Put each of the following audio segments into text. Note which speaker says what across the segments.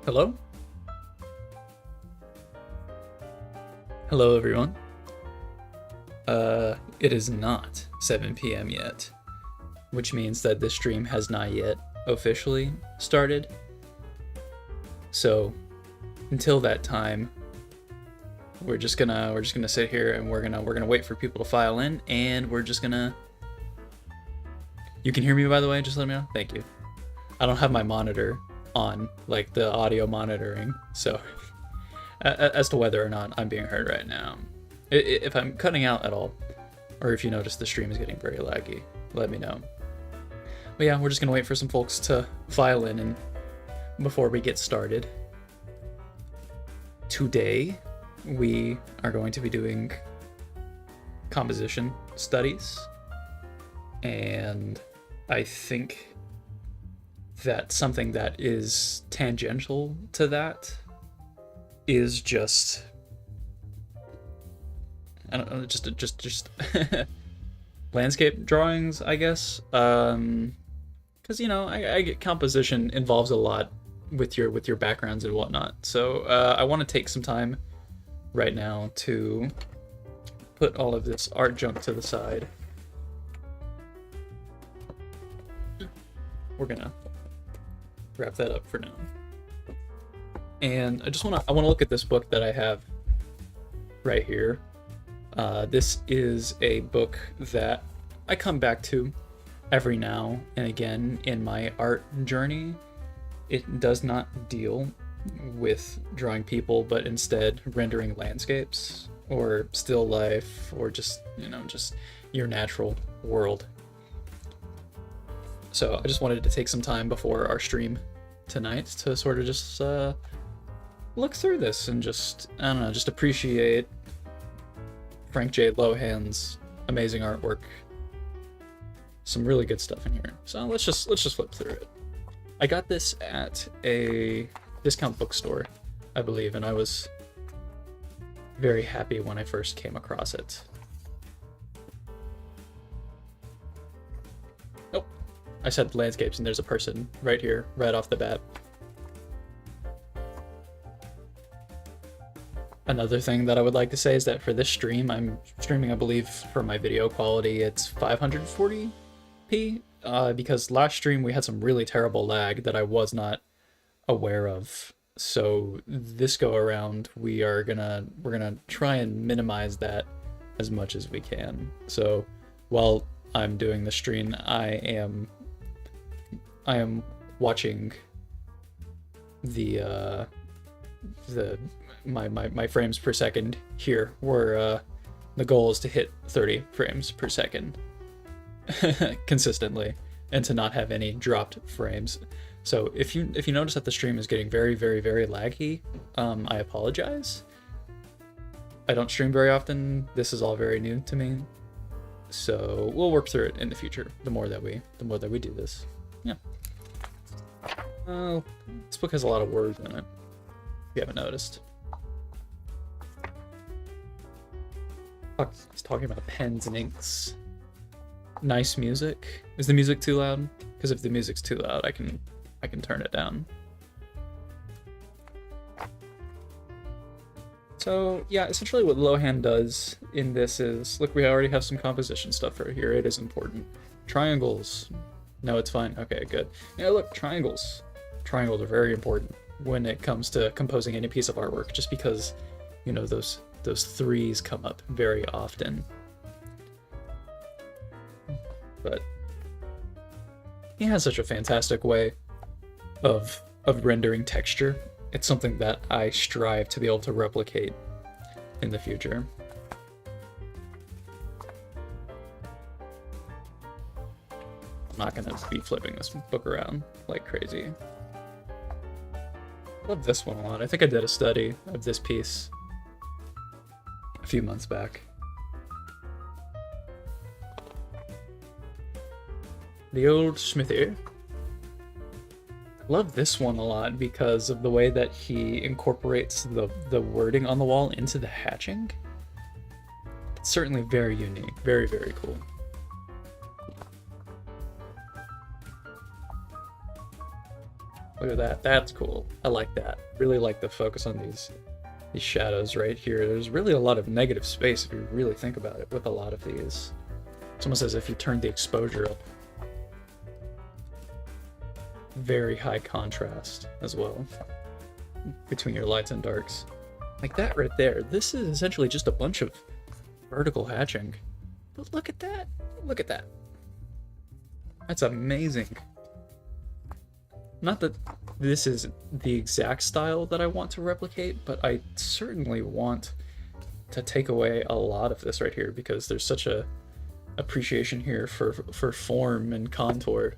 Speaker 1: Hello? Hello, everyone. It is not 7 p.m. yet, which means that this stream has not yet officially started. So, until that time, we're just gonna sit here and we're gonna wait for people to file in, and we're just gonna. You can hear me, by the way. Just let me know. Thank you. I don't have my monitor on, like the audio monitoring, so as to whether or not I'm being heard right now. If I'm cutting out at all, or if you notice the stream is getting very laggy, let me know. But yeah, we're just gonna wait for some folks to file in and before we get started. Today, we are going to be doing composition studies, and I think that something that is tangential to that is just, I don't know, just landscape drawings, I guess. Because I get composition involves a lot with your backgrounds and whatnot. So I want to take some time right now to put all of this art junk to the side. We're gonna wrap that up for now. And I want to look at this book that I have right here. This is a book that I come back to every now and again in my art journey. It does not deal with drawing people, but instead rendering landscapes or still life or just your natural world. So I just wanted to take some time before our stream tonight to sort of just look through this and just appreciate Frank J. Lohan's amazing artwork. Some really good stuff in here. So let's just flip through it. I got this at a discount bookstore, I believe, and I was very happy when I first came across it. Oh, I said landscapes, and there's a person right here, right off the bat. Another thing that I would like to say is that for this stream, I'm streaming, I believe, for my video quality, it's 540p, because last stream we had some really terrible lag that I was not aware of. So this go around, we're gonna try and minimize that as much as we can. So while I'm doing the stream, I am watching my frames per second here, where the goal is to hit 30 frames per second consistently and to not have any dropped frames. So if you notice that the stream is getting very, very, very laggy, I apologize. I don't stream very often. This is all very new to me. So we'll work through it in the future. The more that we do this. Yeah. This book has a lot of words in it, if you haven't noticed. He's talking about pens and inks. Nice music. Is the music too loud? Because if the music's too loud, I can turn it down. So yeah, essentially what Lohan does in this is, look, we already have some composition stuff right here. It is important. Triangles. No, it's fine. Okay, good. Yeah, look, triangles. Triangles are very important when it comes to composing any piece of artwork, just because, those threes come up very often. But he has such a fantastic way of rendering texture. It's something that I strive to be able to replicate in the future. I'm not gonna be flipping this book around like crazy. I love this one a lot. I think I did a study of this piece a few months back. The old smithy. I love this one a lot because of the way that he incorporates the wording on the wall into the hatching. It's certainly very unique. Very, very cool. Look at that. That's cool. I like that. Really like the focus on these shadows right here. There's really a lot of negative space if you really think about it with a lot of these. It's almost as if you turned the exposure up. Very high contrast as well between your lights and darks. Like that right there. This is essentially just a bunch of vertical hatching. But look at that. Look at that. That's amazing. Not that this is the exact style that I want to replicate, but I certainly want to take away a lot of this right here because there's such a appreciation here for form and contour.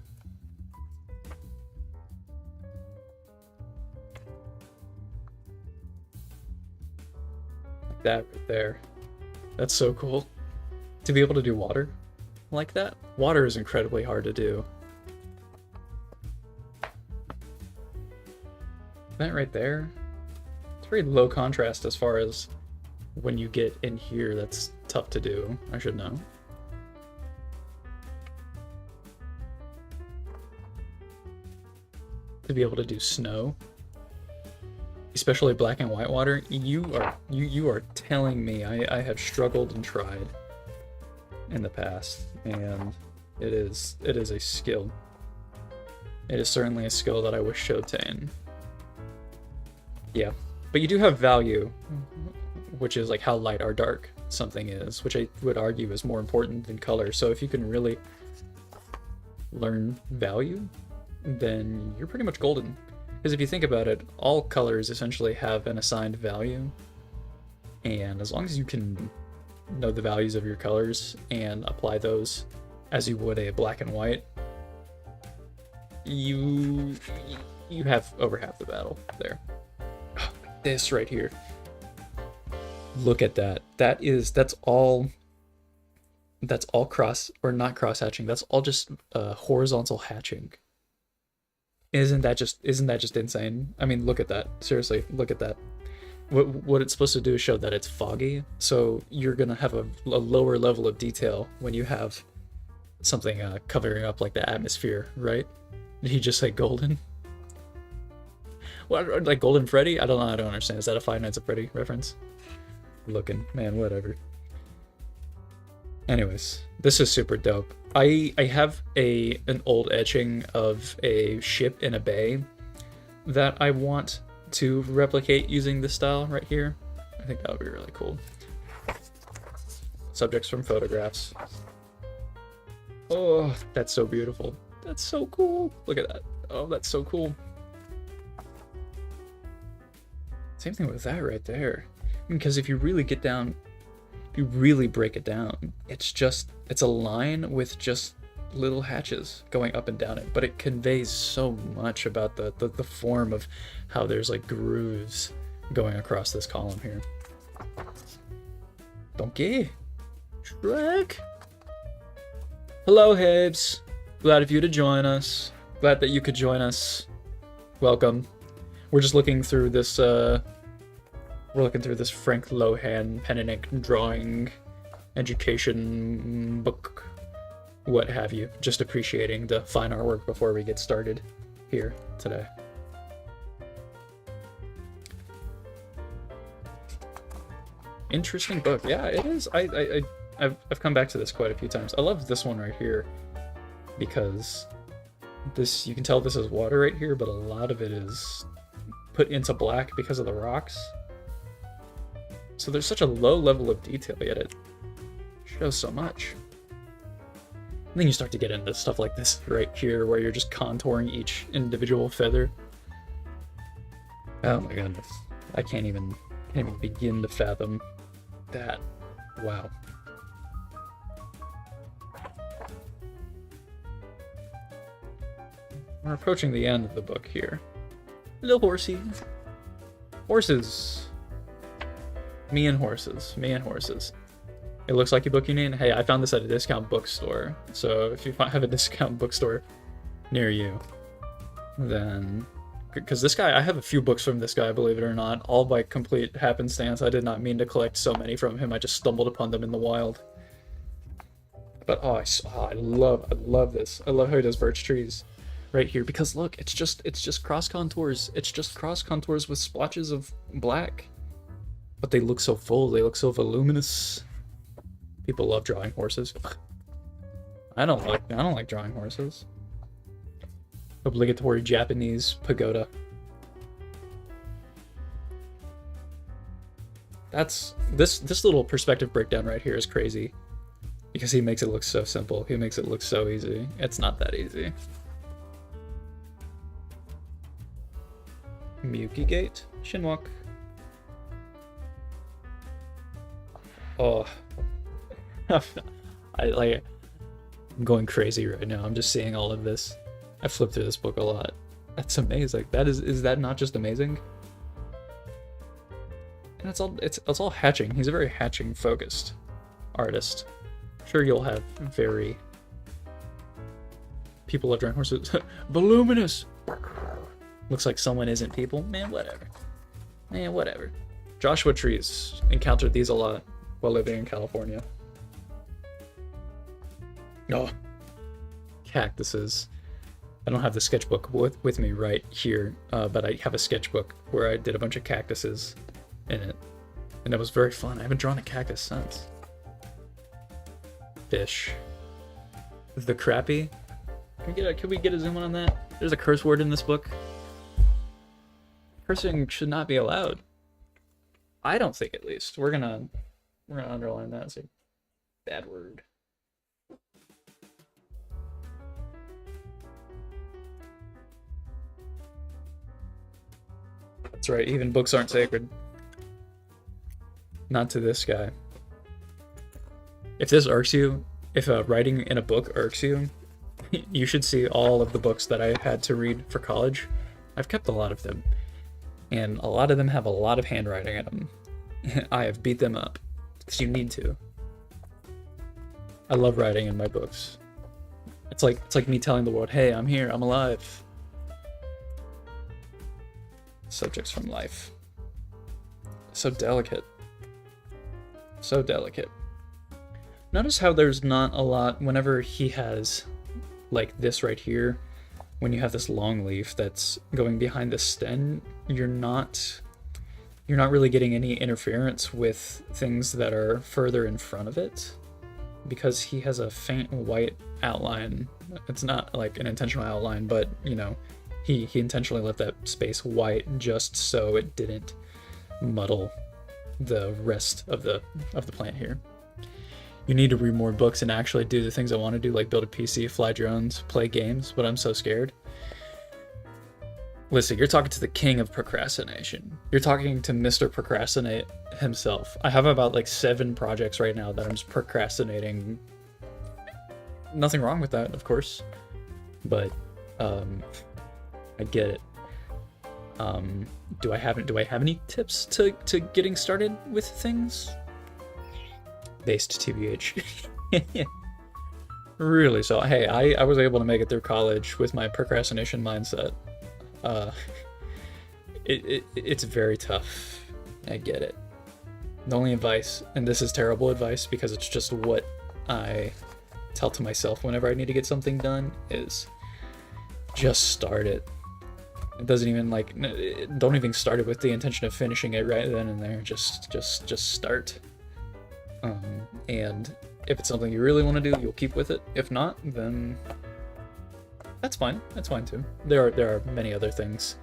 Speaker 1: Like that right there. That's so cool. To be able to do water like that. Water is incredibly hard to do. That right there, it's very low contrast as far as when you get in here. That's tough to do. I should know. To be able to do snow, especially black and white water, you are telling me I have struggled and tried in the past, and it is a skill. It is certainly a skill that I wish to obtain. Yeah, but you do have value, which is like how light or dark something is, which I would argue is more important than color. So if you can really learn value, then you're pretty much golden. Because if you think about it, all colors essentially have an assigned value, and as long as you can know the values of your colors and apply those as you would a black and white, you have over half the battle there. This right here, look at that. That's all cross, or not cross hatching, that's all just horizontal hatching. Isn't that just insane? I mean, look at that. Seriously, look at that. What it's supposed to do is show that it's foggy, so you're gonna have a lower level of detail when you have something covering up like the atmosphere, right? Did he just say golden? What, like Golden Freddy? I don't know. I don't understand. Is that a Five Nights at Freddy reference? Looking, man, whatever. Anyways, this is super dope. I have an old etching of a ship in a bay that I want to replicate using this style right here. I think that would be really cool. Subjects from photographs. Oh, that's so beautiful. That's so cool. Look at that. Oh, that's so cool. Same thing with that right there. Because if you really get down, if you really break it down, it's a line with just little hatches going up and down it, but it conveys so much about the form of how there's like grooves going across this column here. Donkey. Shrek. Hello, Habes. Glad of you to join us. Glad that you could join us. Welcome. We're just looking through this, Frank Lohan pen and ink drawing education book, what have you. Just appreciating the fine artwork before we get started here today. Interesting book. Yeah, it is. I've come back to this quite a few times. I love this one right here because this, you can tell this is water right here, but a lot of it is put into black because of the rocks. So there's such a low level of detail, yet it shows so much. And then you start to get into stuff like this right here, where you're just contouring each individual feather. Oh my goodness. I can't even begin to fathom that. Wow. We're approaching the end of the book here. Little horsey. Horses. Me and horses. Me and horses. It looks like a book you need. Hey, I found this at a discount bookstore. So if you have a discount bookstore near you, then... Because this guy, I have a few books from this guy, believe it or not, all by complete happenstance. I did not mean to collect so many from him. I just stumbled upon them in the wild. But I love this. I love how he does birch trees. right here, because look, it's just cross contours. It's just cross contours with splotches of black. But they look so full, they look so voluminous. People love drawing horses. I don't like drawing horses. Obligatory Japanese pagoda. That's this little perspective breakdown right here is crazy. Because he makes it look so simple. He makes it look so easy. It's not that easy. Miyuki Gate, Shinwalk. Oh, I'm going crazy right now. I'm just seeing all of this. I flipped through this book a lot. That's amazing. Is that not just amazing? And it's all hatching. He's a very hatching focused artist. Sure, you'll have very people love drawing horses. Voluminous. Looks like someone isn't people. Man, whatever. Man, whatever. Joshua Trees encountered these a lot while living in California. Oh, cactuses. I don't have the sketchbook with me right here, but I have a sketchbook where I did a bunch of cactuses in it, and it was very fun. I haven't drawn a cactus since. Fish. The crappie. Can we get a zoom in on that? There's a curse word in this book. Cursing should not be allowed. I don't think, at least. We're gonna underline that as a bad word. That's right, even books aren't sacred. Not to this guy. If this irks you, if writing in a book irks you, you should see all of the books that I had to read for college. I've kept a lot of them, and a lot of them have a lot of handwriting in them. I have beat them up, because you need to. I love writing in my books. It's like me telling the world, hey, I'm here, I'm alive. Subjects from life. So delicate. So delicate. Notice how there's not a lot whenever he has like this right here. When you have this long leaf that's going behind the stem, you're not really getting any interference with things that are further in front of it, because he has a faint white outline. It's not like an intentional outline, but you know, he intentionally left that space white just so it didn't muddle the rest of the plant here. You need to read more books and actually do the things I want to do, like build a PC, fly drones, play games, but I'm so scared. Listen, you're talking to the king of procrastination. You're talking to Mr. Procrastinate himself. I have about like 7 projects right now that I'm just procrastinating. Nothing wrong with that, of course, but I get it. Do I have any tips to getting started with things? Based TBH. Really, so hey, I was able to make it through college with my procrastination mindset. It's very tough. I get it. The only advice, and this is terrible advice because it's just what I tell to myself whenever I need to get something done, is just start it. It doesn't even don't even start it with the intention of finishing it right then and there. Just start. And if it's something you really want to do, you'll keep with it. If not, then that's fine. That's fine too. There are many other things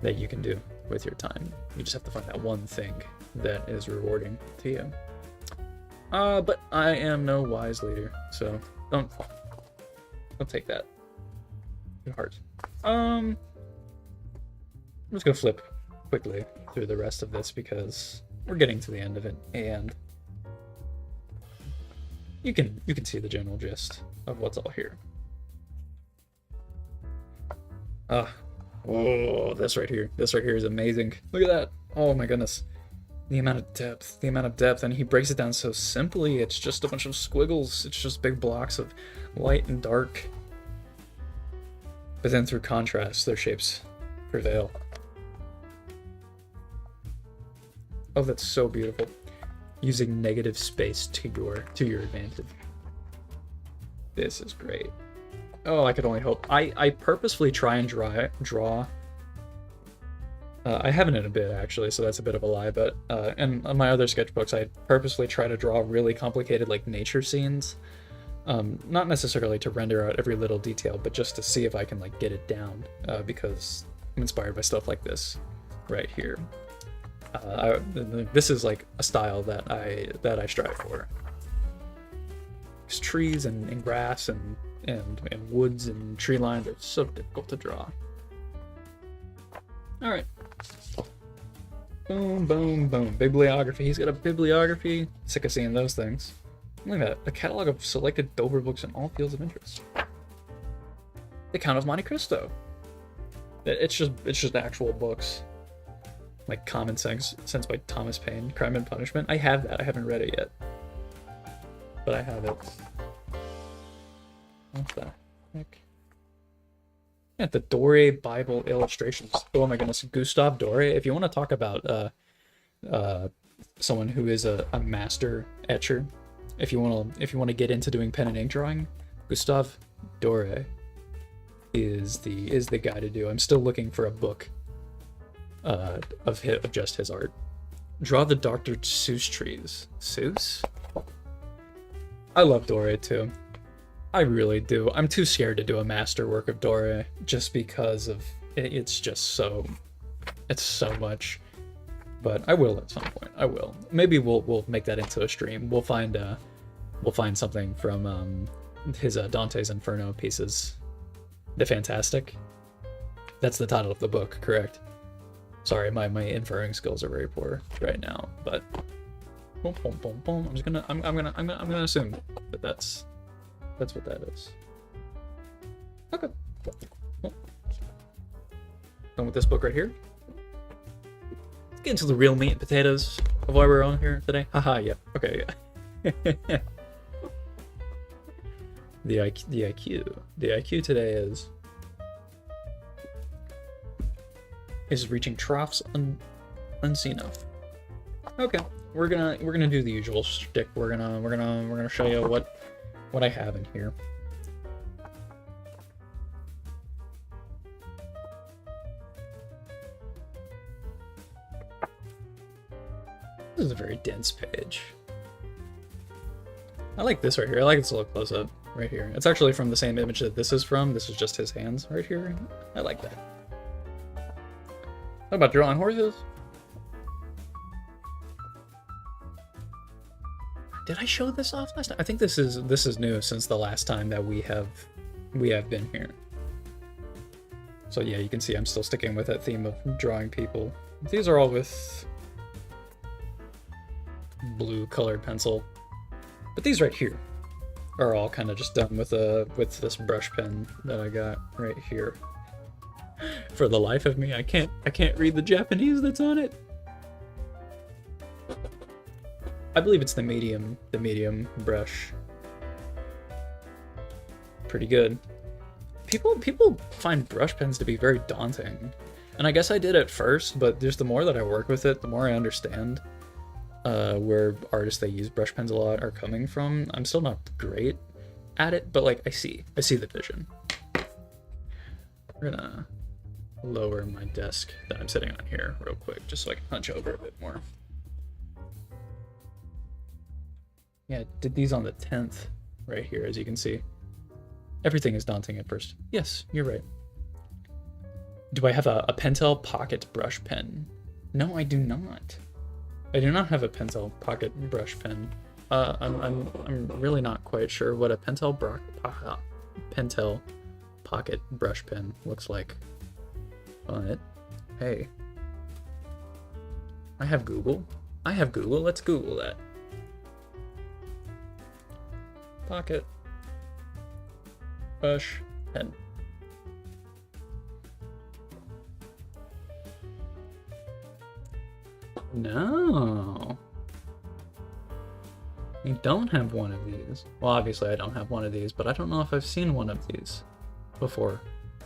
Speaker 1: that you can do with your time. You just have to find that one thing that is rewarding to you. But I am no wise leader, so don't take that to heart. I'm just gonna flip quickly through the rest of this because we're getting to the end of it, and you can see the general gist of what's all here. Oh, this right here is amazing. Look at that. Oh my goodness. The amount of depth, and he breaks it down so simply. It's just a bunch of squiggles. It's just big blocks of light and dark. But then through contrast, their shapes prevail. Oh, that's so beautiful. Using negative space to your advantage. This is great. Oh, I could only hope. I purposefully try and draw. I haven't in a bit, actually, so that's a bit of a lie, but and on my other sketchbooks, I purposely try to draw really complicated, like, nature scenes. Not necessarily to render out every little detail, but just to see if I can, like, get it down, because I'm inspired by stuff like this right here. This is, like, a style that I strive for. These trees and grass and woods and tree lines are so difficult to draw. All right. Boom, boom, boom. Bibliography. He's got a bibliography. Sick of seeing those things. Look at that. A catalog of selected Dover books in all fields of interest. The Count of Monte Cristo. It's just actual books. Like Common Sense by Thomas Paine. Crime and Punishment. I have that. I haven't read it yet. But I have it. What the heck? Yeah, the Doré Bible illustrations. Oh my goodness, Gustave Doré. If you want to talk about someone who is a master etcher, if you want to get into doing pen and ink drawing, Gustave Doré is the guy to do. I'm still looking for a book of just his art. Draw the Dr. Seuss trees. Seuss? I love Doré too. I really do. I'm too scared to do a masterwork of Doré just because of it's just so much. But I will at some point. I will. Maybe we'll make that into a stream. We'll find something from his Dante's Inferno pieces. The Fantastic. That's the title of the book, correct? Sorry, my inferring skills are very poor right now, but boom, boom, boom, boom. I'm gonna assume that that's what that is. Okay. Done with this book right here. Let's get into the real meat and potatoes of why we're on here today. Haha, yeah. Okay, yeah. The IQ today is reaching troughs unseen of. Okay, we're gonna do the usual shtick. We're gonna show you what I have in here. This is a very dense page. I like this right here. I like this little close-up right here. It's actually from the same image that this is from. This is just his hands right here. I like that. What about drawing horses? Did I show this off last time? I think this is new since the last time that we have been here. So yeah, you can see I'm still sticking with that theme of drawing people. These are all with blue colored pencil, but these right here are all kind of just done with this brush pen that I got right here. For the life of me, I can't read the Japanese that's on it. I believe it's the medium brush. Pretty good. People find brush pens to be very daunting, and I guess I did at first, but just the more that I work with it, the more I understand where artists that use brush pens a lot are coming from. I'm still not great at it, but like I see the vision. We're gonna lower my desk that I'm sitting on here real quick, just so I can hunch over a bit more. Yeah, did these on the 10th right here, as you can see. Everything is daunting at first. Yes, you're right. Do I have a Pentel Pocket brush pen? No, I do not. I do not have a Pentel Pocket brush pen. I'm really not quite sure what a Pentel Pocket brush pen looks like. But hey, I have Google. Let's Google that. Pocket brush pen. No, I don't have one of these. Well, obviously I don't have one of these, but I don't know if I've seen one of these before.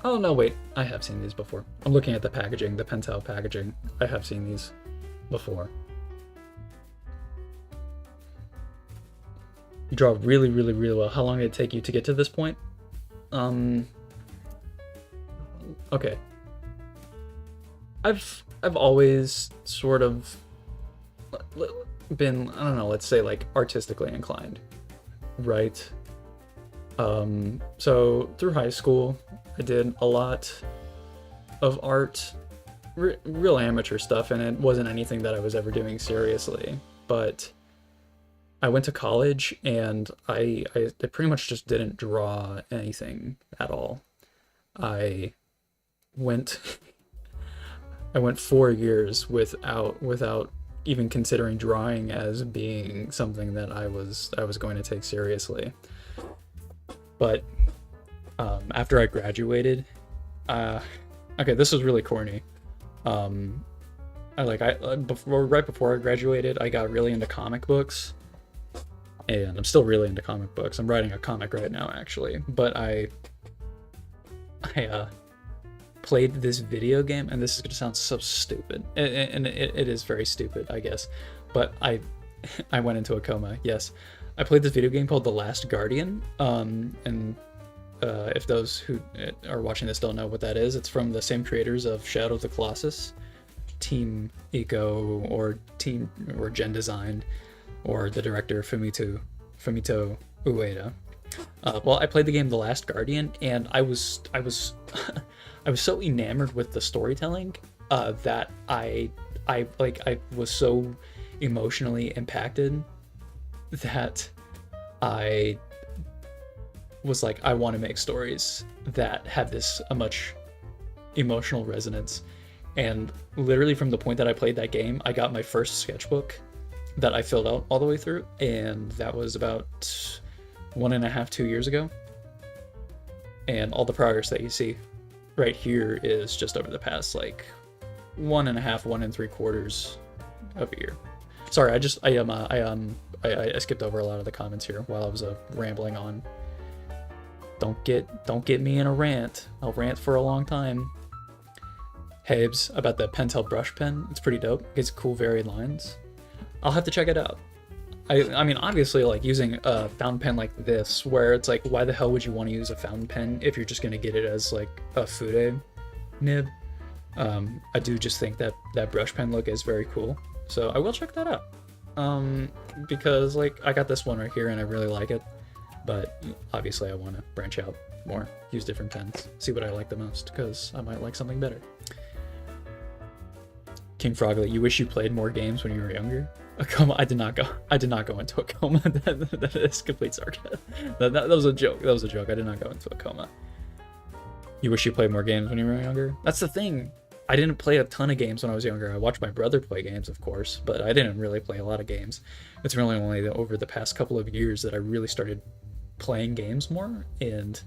Speaker 1: Oh no, wait, I have seen these before. I'm looking at the packaging, the Pentel packaging. I have seen these before. You draw really, really, really well. How long did it take you to get to this point? Okay. I've always sort of been, I don't know, let's say like artistically inclined, right? So through high school, I did a lot of art, real amateur stuff, and it wasn't anything that I was ever doing seriously. But I went to college, and I pretty much just didn't draw anything at all. I went I went 4 years without even considering drawing as being something that I was going to take seriously. But after I graduated, okay, this was really corny. Right before I graduated, I got really into comic books, and I'm still really into comic books. I'm writing a comic right now, actually. But I played this video game, and this is gonna sound so stupid, and it is very stupid, I guess. But I went into a coma. Yes, I played this video game called The Last Guardian. And if those who are watching this don't know what that is, it's from the same creators of Shadow of the Colossus, Team Ico, or Gen Designed, or the director Fumito Ueda. Well, I played the game The Last Guardian, and I was I was so enamored with the storytelling that I was so emotionally impacted that I was like, I want to make stories that have a much emotional resonance. And literally from the point that I played that game, I got my first sketchbook that I filled out all the way through, and that was about 1.5, 2 years ago. And all the progress that you see right here is just over the past like 1.5, 1.75 of a year. Sorry, I skipped over a lot of the comments here while I was rambling on. Don't get me in a rant. I'll rant for a long time. Habes, about the Pentel brush pen. It's pretty dope. It's cool varied lines. I'll have to check it out. I mean, obviously, like, using a fountain pen like this, where it's like, why the hell would you want to use a fountain pen if you're just going to get it as, like, a Fude nib? I do just think that brush pen look is very cool. So I will check that out. Because, like, I got this one right here and I really like it. But obviously I want to branch out more, use different pens, see what I like the most, because I might like something better. King Froglet, you wish you played more games when you were younger? A coma? I did not go into a coma. That is complete sarcasm. That was a joke. That was a joke. I did not go into a coma. You wish you played more games when you were younger? That's the thing. I didn't play a ton of games when I was younger. I watched my brother play games, of course, but I didn't really play a lot of games. It's really only over the past couple of years that I really started playing games more, and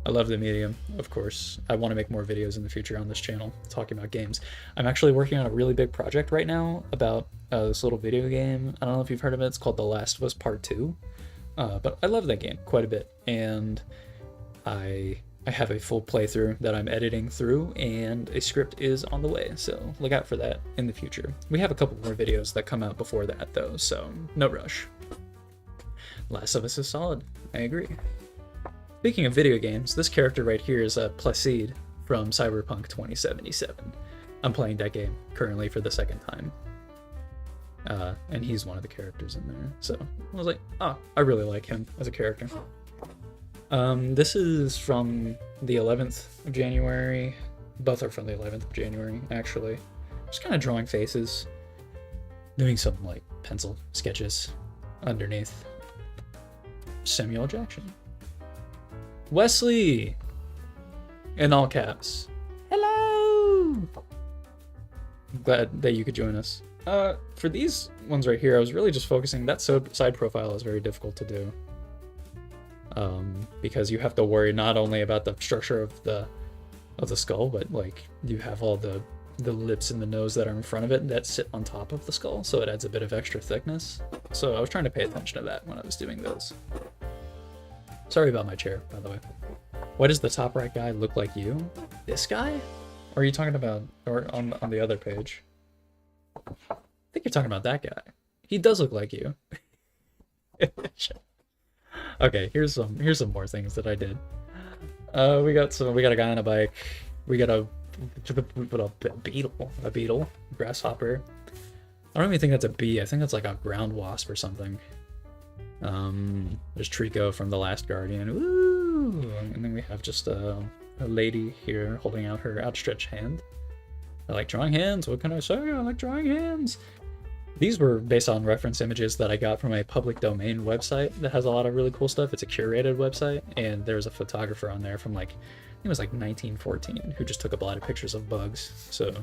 Speaker 1: I love the medium, of course. I want to make more videos in the future on this channel talking about games. I'm actually working on a really big project right now about this little video game. I don't know if you've heard of it. It's called The Last of Us Part 2. But I love that game quite a bit, and I have a full playthrough that I'm editing through, and a script is on the way, so look out for that in the future. We have a couple more videos that come out before that, though, so no rush. Last of Us is solid. I agree. Speaking of video games, this character right here is Placide from Cyberpunk 2077. I'm playing that game currently for the second time. And he's one of the characters in there. So I was like, oh, I really like him as a character. This is from the 11th of January. Both are from the 11th of January, actually. Just kind of drawing faces. Doing some, like, pencil sketches underneath. Samuel Jackson. Wesley! In all caps. Hello! I'm glad that you could join us. For these ones right here, I was really just focusing. That side profile is very difficult to do. Because you have to worry not only about the structure of the skull, but like you have all the lips and the nose that are in front of it that sit on top of the skull, so it adds a bit of extra thickness. So I was trying to pay attention to that when I was doing those. Sorry about my chair, by the way. Why does the top right guy look like you? This guy? Or are you talking about, or on the other page? I think you're talking about that guy. He does look like you. Okay, here's some more things that I did. We got a guy on a bike. We got a beetle, grasshopper. I don't even think that's a bee. I think that's like a ground wasp or something. There's Trico from The Last Guardian. Woo! And then we have just a lady here holding out her outstretched hand. I like drawing hands. What can I say? I like drawing hands. These were based on reference images that I got from a public domain website that has a lot of really cool stuff. It's a curated website, and there's a photographer on there from like, I think it was like 1914, who just took a lot of pictures of bugs. So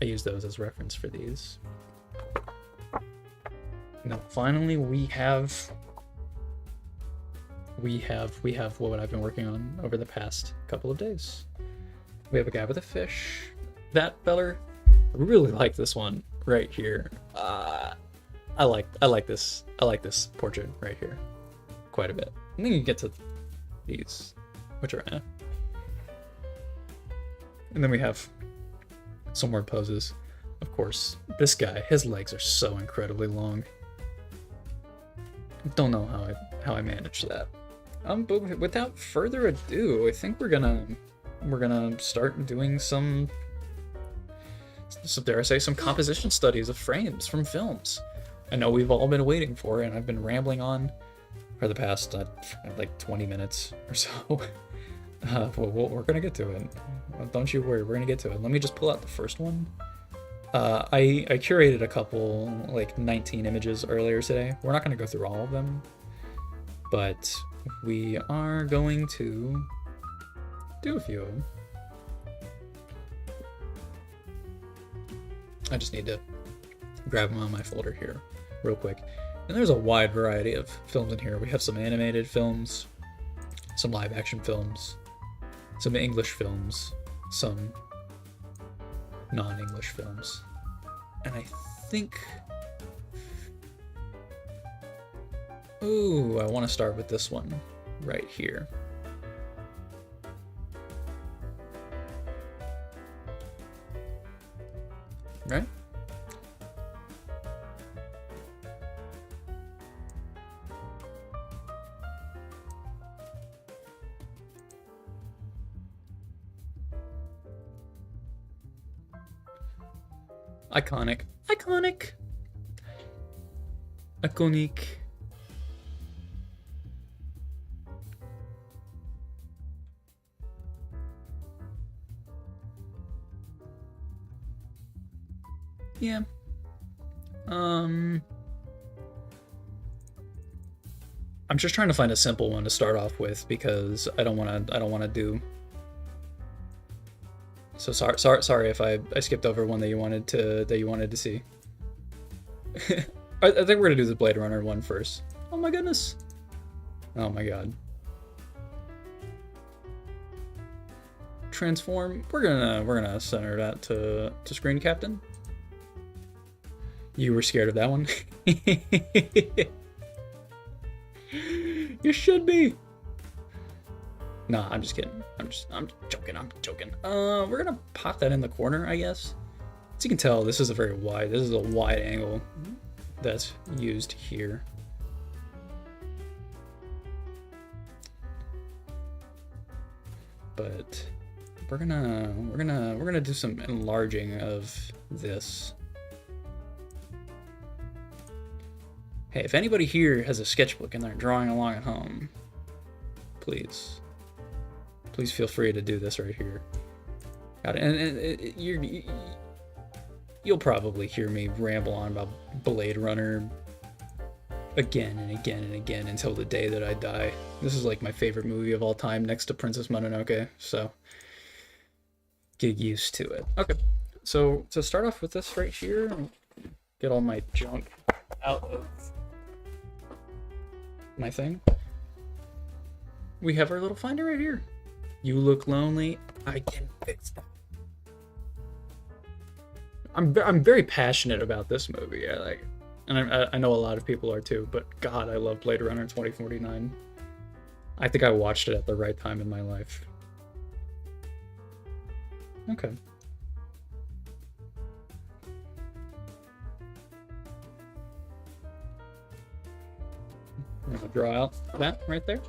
Speaker 1: I used those as reference for these. Now finally we have what I've been working on over the past couple of days. We have a guy with a fish. That feller, I really like this one right here. I like this portrait right here quite a bit. And then you get to these, which are and then we have some more poses. Of course, this guy, his legs are so incredibly long. Don't know how I managed that. But without further ado, I think we're gonna start doing some dare I say, some composition studies of frames from films. I know we've all been waiting for it, and I've been rambling on for the past like 20 minutes or so. We're gonna get to it. Don't you worry, we're gonna get to it. Let me just pull out the first one. I curated a couple, like 19 images earlier today. We're not gonna go through all of them, but we are going to do a few of them. I just need to grab them on my folder here real quick. And there's a wide variety of films in here. We have some animated films, some live action films, some English films, some non-English films. And I think... Ooh, I want to start with this one right here. Right? Iconic. Iconic. Iconic. Yeah. I'm just trying to find a simple one to start off with because I don't want to do. So sorry if I skipped over one that you wanted to see. I think we're gonna do the Blade Runner one first. Oh my goodness. Oh my god. Transform. We're gonna center that to Screen Captain. You were scared of that one? You should be. Nah, I'm just kidding. I'm joking. We're gonna pop that in the corner, I guess. As you can tell, this is a wide angle that's used here. But we're gonna do some enlarging of this. Hey, if anybody here has a sketchbook and they're drawing along at home, please feel free to do this right here. Got it. And you'll probably hear me ramble on about Blade Runner again and again and again until the day that I die. This is like my favorite movie of all time, next to Princess Mononoke. So get used to it. Okay, so to start off with this right here, get all my junk out of my thing. We have our little finder right here. You look lonely. I can fix that. I'm very passionate about this movie. I like, and I know a lot of people are too. But God, I love Blade Runner 2049. I think I watched it at the right time in my life. Okay. I'm gonna draw out that right there.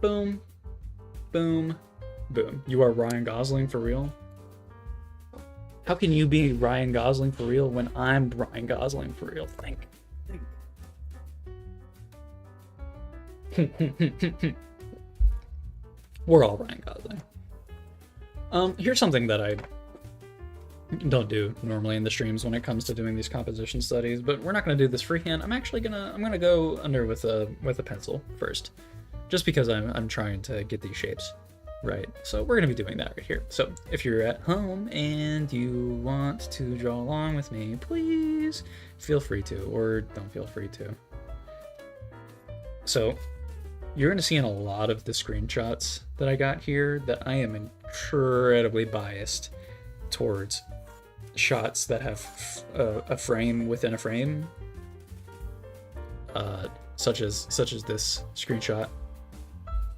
Speaker 1: Boom, Boom. Boom. You are Ryan Gosling for real? How can you be Ryan Gosling for real when I'm Ryan Gosling for real? Think. We're all Ryan Gosling. Here's something that I don't do normally in the streams when it comes to doing these composition studies, but we're not gonna do this freehand. I'm gonna go under with a pencil first, just because I'm trying to get these shapes right. So we're gonna be doing that right here. So if you're at home and you want to draw along with me, please feel free to, or don't feel free to. So you're gonna see in a lot of the screenshots that I got here that I am incredibly biased towards shots that have a frame within a frame, such as this screenshot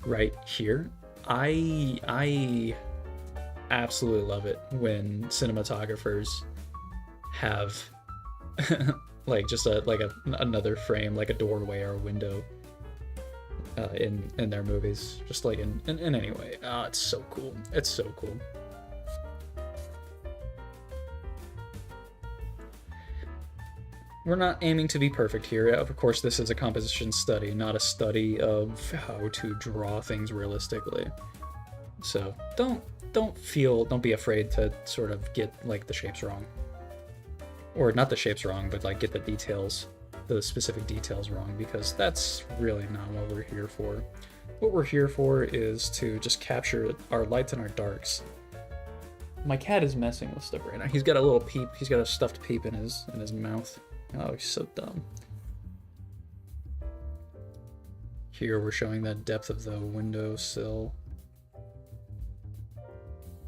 Speaker 1: right here. I absolutely love it when cinematographers have like just another frame, like a doorway or a window, in their movies, just like in any way. It's so cool. It's so cool. We're not aiming to be perfect here. Of course, this is a composition study, not a study of how to draw things realistically. So don't be afraid to sort of get like the shapes wrong. Or not the shapes wrong, but like get the details, the specific details wrong, because that's really not what we're here for. What we're here for is to just capture our lights and our darks. My cat is messing with stuff right now. He's got a little peep. He's got a stuffed peep in his mouth. Oh, he's so dumb. Here we're showing the depth of the windowsill.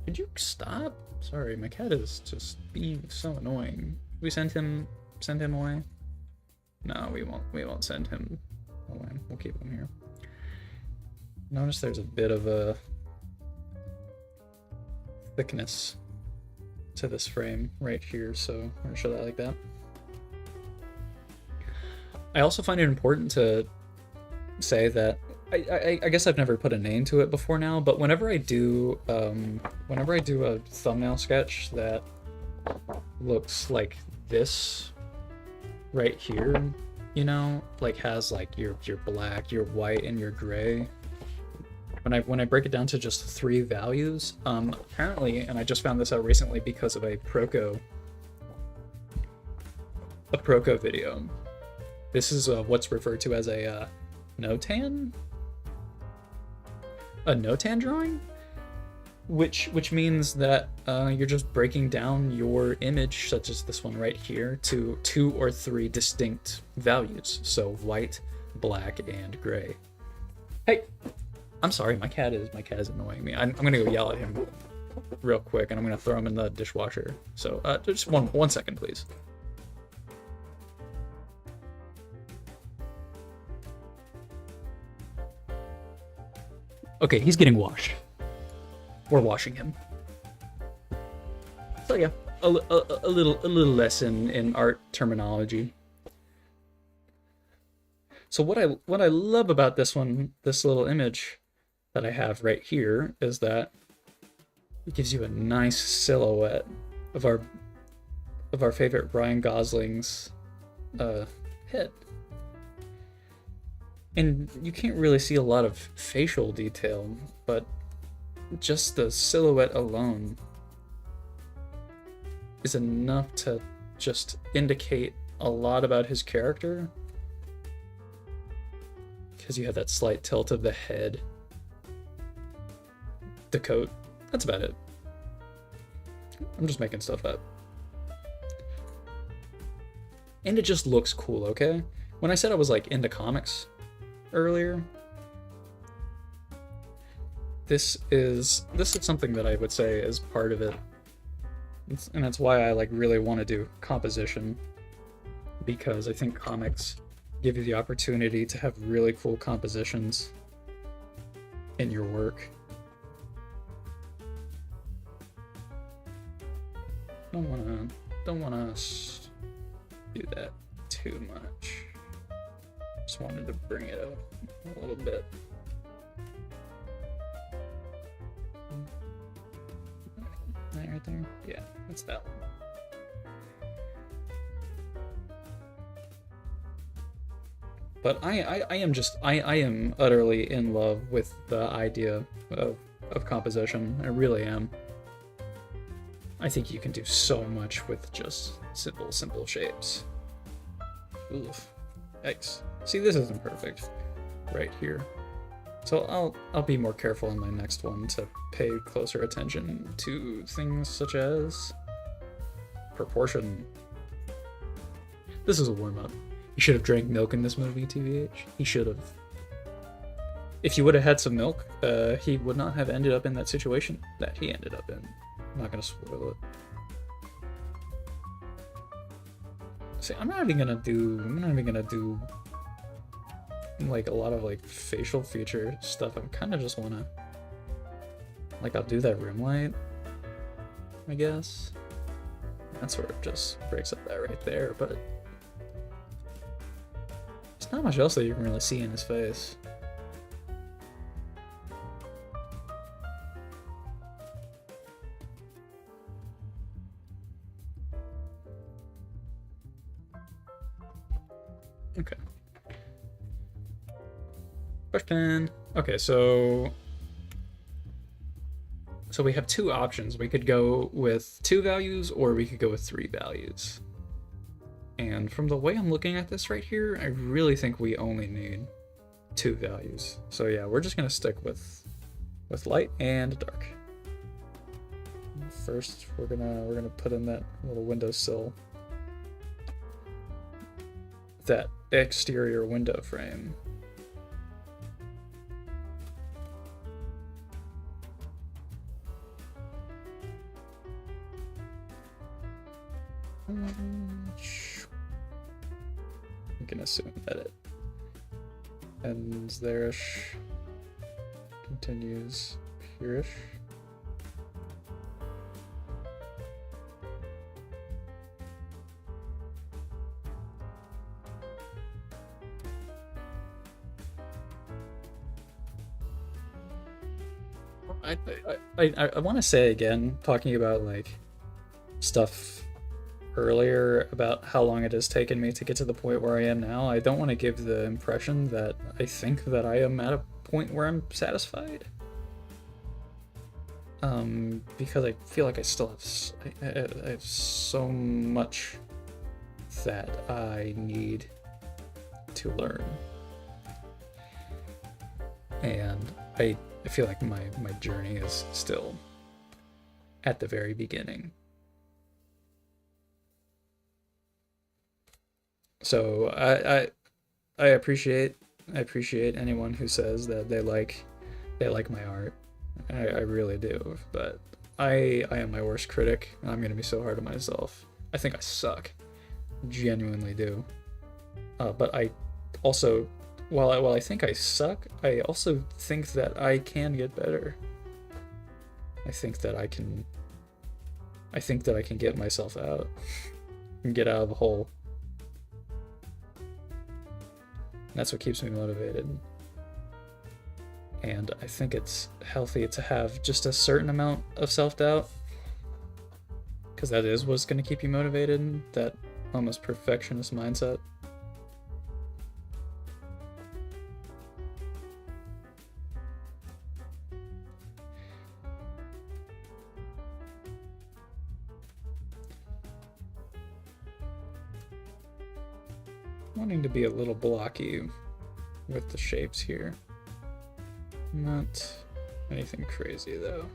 Speaker 1: Could you stop? Sorry, my cat is just being so annoying. We send him away? No, we won't send him away. We'll keep him here. Notice there's a bit of a thickness to this frame right here, so I'm gonna show that like that. I also find it important to say that I guess I've never put a name to it before now, but whenever I do a thumbnail sketch that looks like this right here, you know, like has like your black, your white, and your gray. When I break it down to just 3 values, apparently, and I just found this out recently because of a Proko video. This is what's referred to as a notan? A notan drawing? Which means that you're just breaking down your image, such as this one right here, to 2 or 3 distinct values. So white, black, and gray. Hey! I'm sorry, my cat is annoying me. I'm gonna go yell at him real quick, and I'm gonna throw him in the dishwasher. So just one second, please. Okay, he's getting washed. We're washing him. So yeah, a little lesson in art terminology. So what I love about this little image that I have right here, is that it gives you a nice silhouette of our favorite Ryan Gosling's head. And you can't really see a lot of facial detail, but just the silhouette alone is enough to just indicate a lot about his character. Because you have that slight tilt of the head, the coat, that's about it. I'm just making stuff up. And it just looks cool, okay? When I said I was like into comics earlier, this is something that I would say is part of it. And that's why I like really want to do composition, because I think comics give you the opportunity to have really cool compositions in your work. Don't wanna do that too much. Just wanted to bring it up a little bit. right there? Yeah, that's that one. But I am utterly in love with the idea of composition. I really am. I think you can do so much with just simple shapes. Oof. Yikes. See, this isn't perfect right here. So I'll be more careful in my next one to pay closer attention to things such as proportion. This is a warm-up. He should have drank milk in this movie, TVH. He should have. If he would have had some milk, he would not have ended up in that situation that he ended up in. I'm not gonna spoil it. See, I'm not even gonna do like a lot of like facial feature stuff. I kind of just wanna, like, I'll do that rim light, I guess. That sort of just breaks up that right there, but there's not much else that you can really see in his face. Okay. Question. Okay, so we have two options. We could go with 2 values, or we could go with 3 values. And from the way I'm looking at this right here, I really think we only need 2 values. So yeah, we're just gonna stick with light and dark. First, we're gonna put in that little windowsill, that exterior window frame. You can assume that it ends there-ish, continues here-ish. I want to say again, talking about like stuff earlier about how long it has taken me to get to the point where I am now, I don't want to give the impression that I think that I am at a point where I'm satisfied. Because I feel like I still have, I have so much that I need to learn. And I feel like my journey is still at the very beginning. So I appreciate anyone who says that they like my art. I really do, but I am my worst critic, and I'm gonna be so hard on myself. I think I suck, genuinely do. But I also, while I think I suck, I also think that I can get better. I think that I can get myself out and get out of the hole. That's what keeps me motivated. And I think it's healthy to have just a certain amount of self-doubt, because that is what's going to keep you motivated, that almost perfectionist mindset. Wanting to be a little blocky with the shapes here. Not anything crazy though.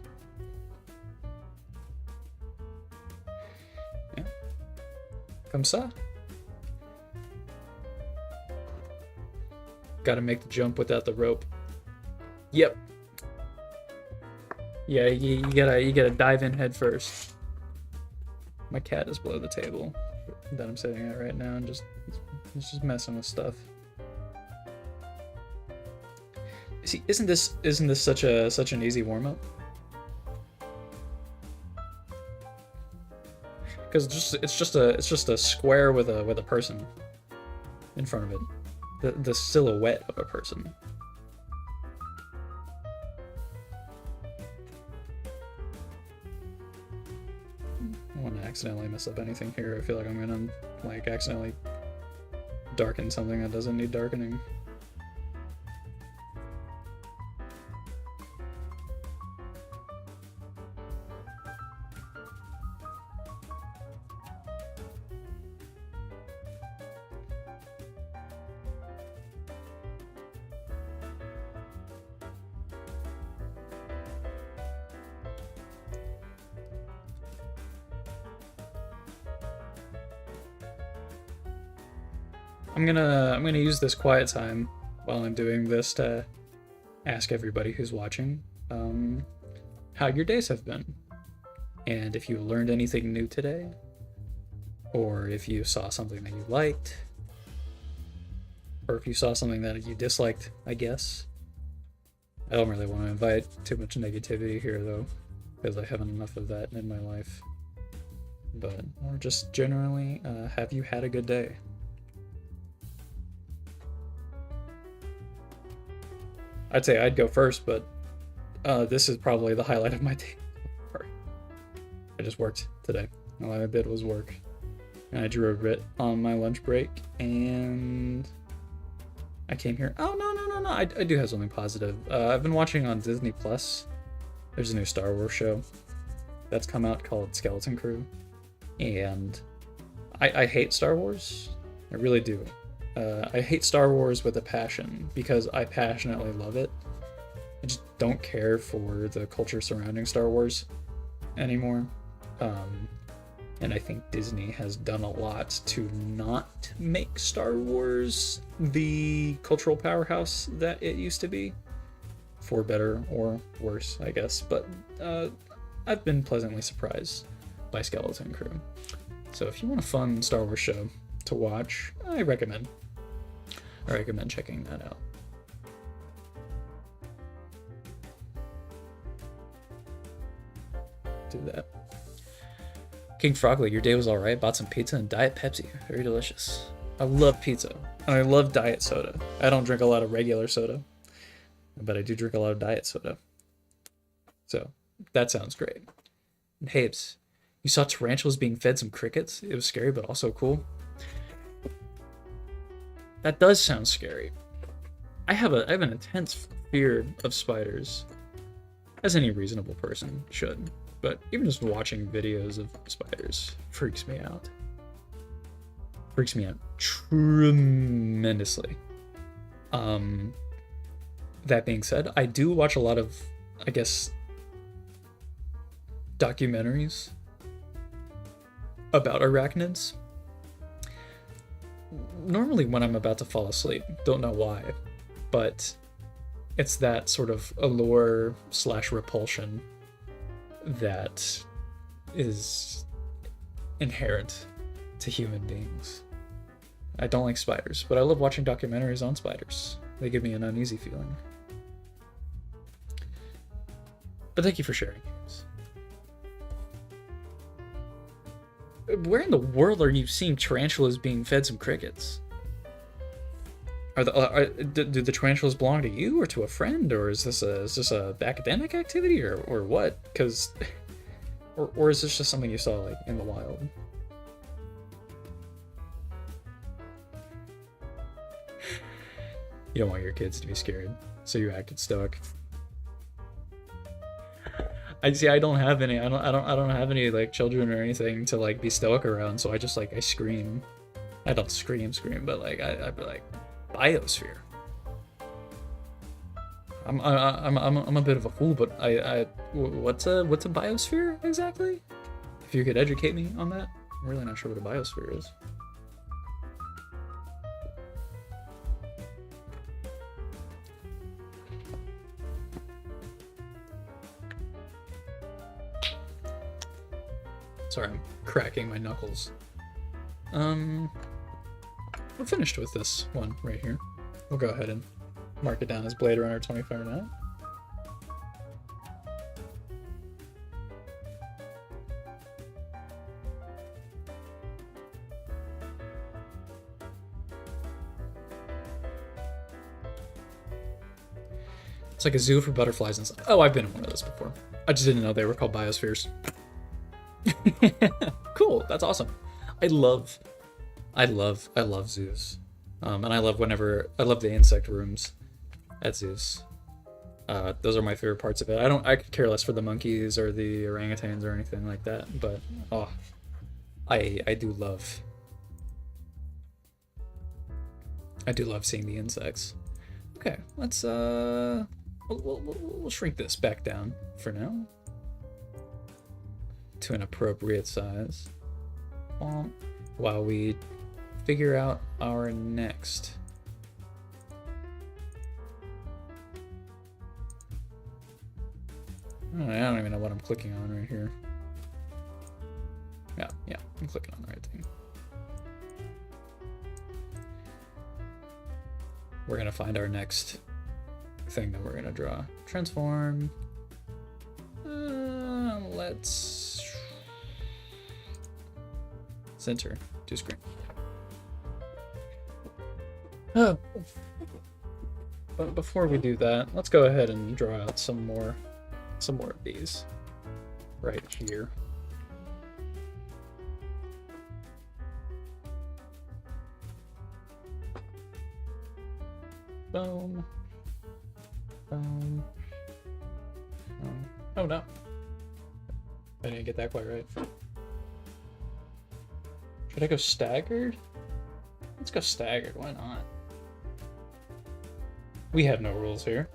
Speaker 1: Yeah. Comme ça. Gotta make the jump without the rope. Yep. Yeah, you gotta dive in head first. My cat is below the table that I'm sitting at right now and just messing with stuff. See, isn't this such an easy warm-up? Because it's just a square with a person in front of it, the silhouette of a person. I want to accidentally mess up anything here. I feel like I'm gonna like accidentally darken something that doesn't need darkening. I'm gonna use this quiet time while I'm doing this to ask everybody who's watching how your days have been, and if you learned anything new today, or if you saw something that you liked, or if you saw something that you disliked, I guess. I don't really want to invite too much negativity here though, because I haven't enough of that in my life. But, or just generally, have you had a good day? I'd say I'd go first, but this is probably the highlight of my day. I just worked today. All I did was work. And I drew a bit on my lunch break, and I came here. Oh, no. I do have something positive. I've been watching on Disney Plus. There's a new Star Wars show that's come out called Skeleton Crew. And I hate Star Wars. I really do. I hate Star Wars with a passion because I passionately love it. I just don't care for the culture surrounding Star Wars anymore. And I think Disney has done a lot to not make Star Wars the cultural powerhouse that it used to be. For better or worse, I guess. But I've been pleasantly surprised by Skeleton Crew. So if you want a fun Star Wars show to watch, I recommend checking that out. Do that. King Frogly, your day was alright. Bought some pizza and Diet Pepsi. Very delicious. I love pizza. And I love diet soda. I don't drink a lot of regular soda, but I do drink a lot of diet soda. So, that sounds great. And Habes, you saw tarantulas being fed some crickets? It was scary, but also cool. That does sound scary. I have an intense fear of spiders, as any reasonable person should. But even just watching videos of spiders freaks me out. Freaks me out tremendously. That being said, I do watch a lot of, I guess, documentaries about arachnids. Normally when I'm about to fall asleep, don't know why, but it's that sort of allure / repulsion that is inherent to human beings. I don't like spiders, but I love watching documentaries on spiders. They give me an uneasy feeling. But thank you for sharing. Where in the world are you seeing tarantulas being fed some crickets? Do the tarantulas belong to you or to a friend, or is this a academic activity or what? Because, or is this just something you saw like in the wild? You don't want your kids to be scared, so you acted stoic. I don't have any. I don't have any like children or anything to like be stoic around. So I just like I scream. I don't scream, but like I'd be like, biosphere. I'm a bit of a fool, but what's a biosphere exactly? If you could educate me on that, I'm really not sure what a biosphere is. Sorry, I'm cracking my knuckles. We're finished with this one right here. We'll go ahead and mark it down as Blade Runner 2049. It's like a zoo for butterflies and stuff. Oh, I've been in one of those before. I just didn't know they were called biospheres. Cool, that's awesome. I love, I love zoos, and I love the insect rooms at zoos. Those are my favorite parts of it. I could care less for the monkeys or the orangutans or anything like that, but oh, I do love, I do love seeing the insects. Okay, let's we'll shrink this back down for now to an appropriate size while we figure out our next. I don't even know what I'm clicking on right here. Yeah, I'm clicking on the right thing. We're gonna find our next thing that we're gonna draw. Transform. Let's center to screen. But before we do that, let's go ahead and draw out some more of these right here. Boom. Boom. Oh no. I didn't get that quite right. Should I go staggered? Let's go staggered, why not? We have no rules here.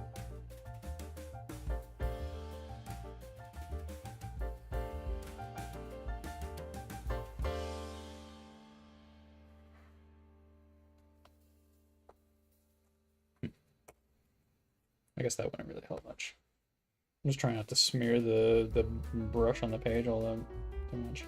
Speaker 1: I guess that wouldn't really help much. I'm just trying not to smear the brush on the page all that too much.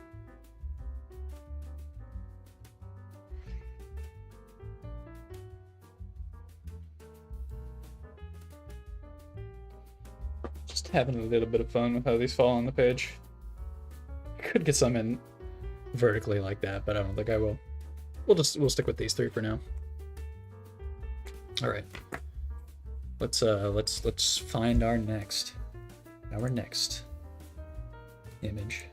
Speaker 1: Just having a little bit of fun with how these fall on the page. I could get some in vertically like that, but I don't think I will. We'll stick with these three for now. All right. Let's find our next image.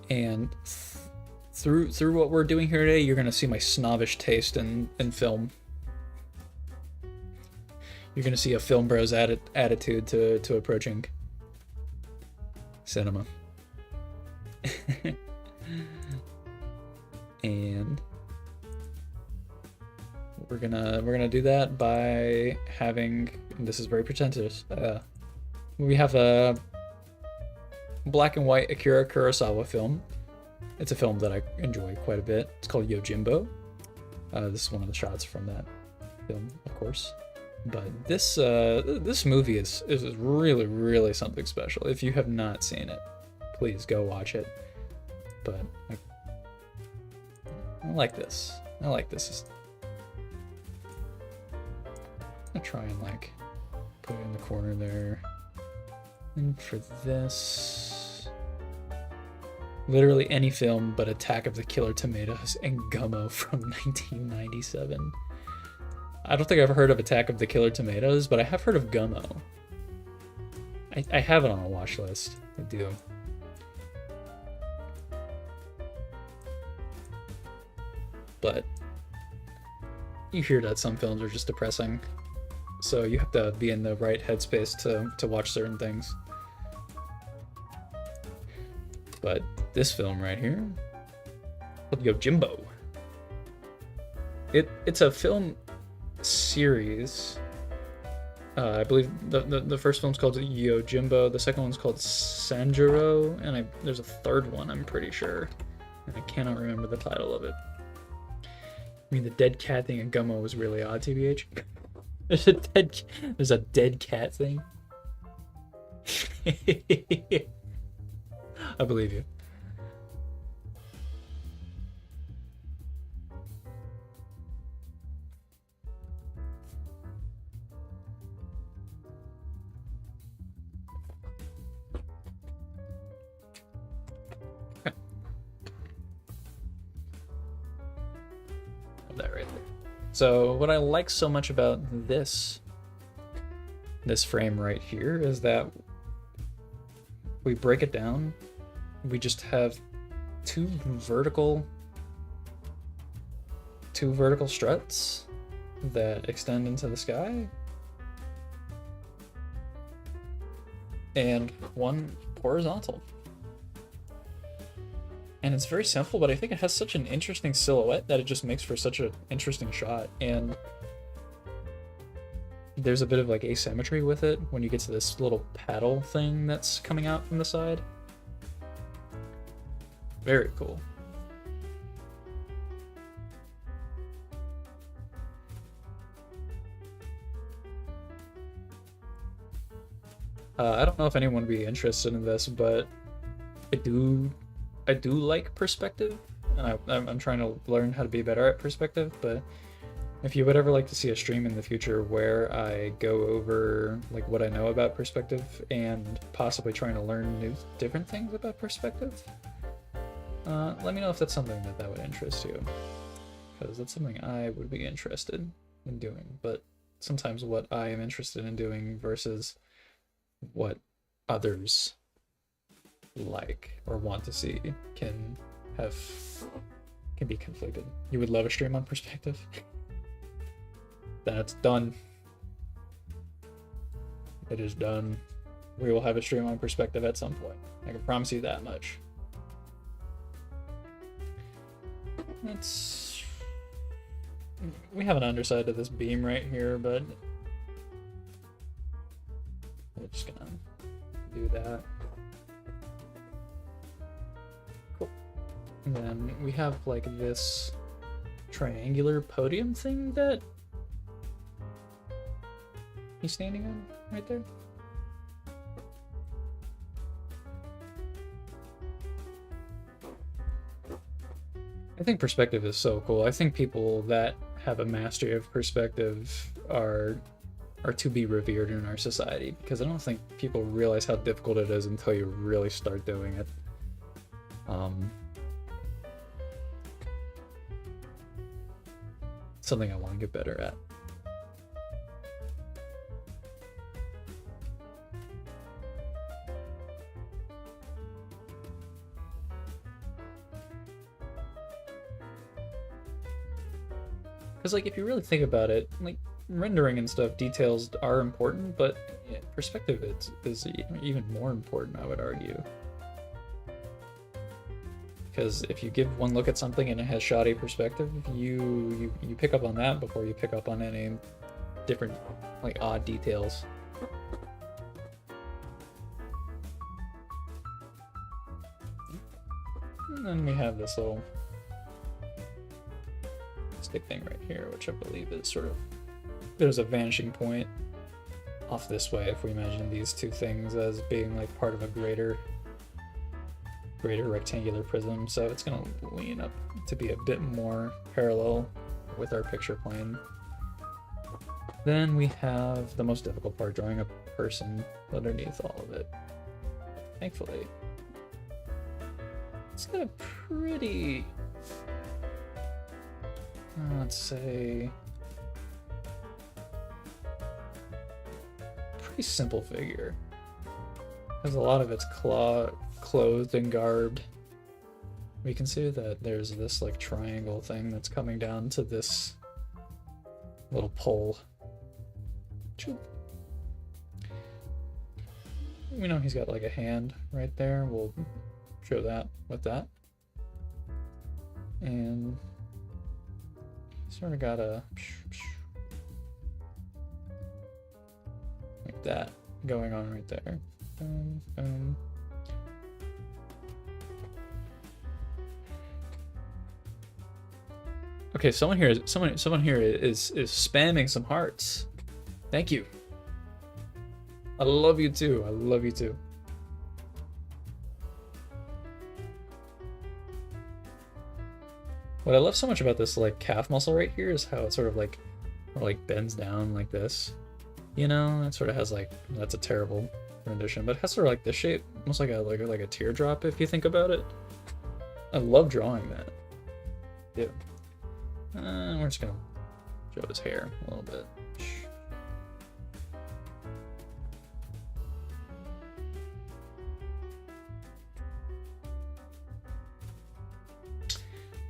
Speaker 1: And through what we're doing here today, you're gonna see my snobbish taste in film. You're gonna see a film bro's attitude to approaching cinema. And we're gonna do that by having, and this is very pretentious, we have a black and white Akira Kurosawa film. It's a film that I enjoy quite a bit. It's called Yojimbo. This is one of the shots from that film, of course. But this movie is really, really something special. If you have not seen it, please go watch it. But I like this. I like this. I'll try and like put it in the corner there. And for this, literally any film but Attack of the Killer Tomatoes and Gummo from 1997. I don't think I've heard of Attack of the Killer Tomatoes, but I have heard of Gummo. I have it on a watch list. I do. But you hear that some films are just depressing, so you have to be in the right headspace to watch certain things. But this film right here, called Yojimbo. It's a film series. I believe the first film's called Yojimbo, the second one's called Sanjuro, and there's a third one, I'm pretty sure, and I cannot remember the title of it. I mean, the dead cat thing in Gummo was really odd, TBH. There's a dead cat thing. I believe you. So what I like so much about this frame right here is that we break it down. We just have two vertical struts that extend into the sky, and one horizontal. And it's very simple, but I think it has such an interesting silhouette that it just makes for such an interesting shot. And there's a bit of like asymmetry with it when you get to this little paddle thing that's coming out from the side. Very cool. I don't know if anyone would be interested in this, but I do like perspective, and I'm trying to learn how to be better at perspective. But if you would ever like to see a stream in the future where I go over like what I know about perspective and possibly trying to learn different things about perspective, let me know if that's something that would interest you, because that's something I would be interested in doing. But sometimes what I am interested in doing versus what others like or want to see can be conflicted. You would love a stream on perspective? That's done. It is done. We will have a stream on perspective at some point. I can promise you that much. We have an underside to this beam right here, but we're just gonna do that. Cool. And then we have like this triangular podium thing that he's standing on right there. I think perspective is so cool. I think people that have a mastery of perspective are to be revered in our society, because I don't think people realize how difficult it is until you really start doing it. Something I want to get better at. Because, like, if you really think about it, like, rendering and stuff, details are important, but yeah, perspective is even more important, I would argue. Because if you give one look at something and it has shoddy perspective, you pick up on that before you pick up on any different, like, odd details. And then we have this little stick thing right here, which I believe is sort of, there's a vanishing point off this way if we imagine these two things as being like part of a greater rectangular prism, so it's going to lean up to be a bit more parallel with our picture plane. Then we have the most difficult part, drawing a person underneath all of it. Thankfully, it's got a pretty, let's say, pretty simple figure. Has a lot of its clothed and garbed. We can see that there's this like triangle thing that's coming down to this little pole. We know he's got like a hand right there. We'll show that with that. And sort of got a like that going on right there. Boom, boom. Okay, someone here is spamming some hearts. Thank you. I love you too. I love you too. What I love so much about this like calf muscle right here is how it sort of like bends down like this. You know, it sort of has like, that's a terrible rendition, but it has sort of like this shape, almost like a teardrop if you think about it. I love drawing that. Yeah. We're just gonna show his hair a little bit.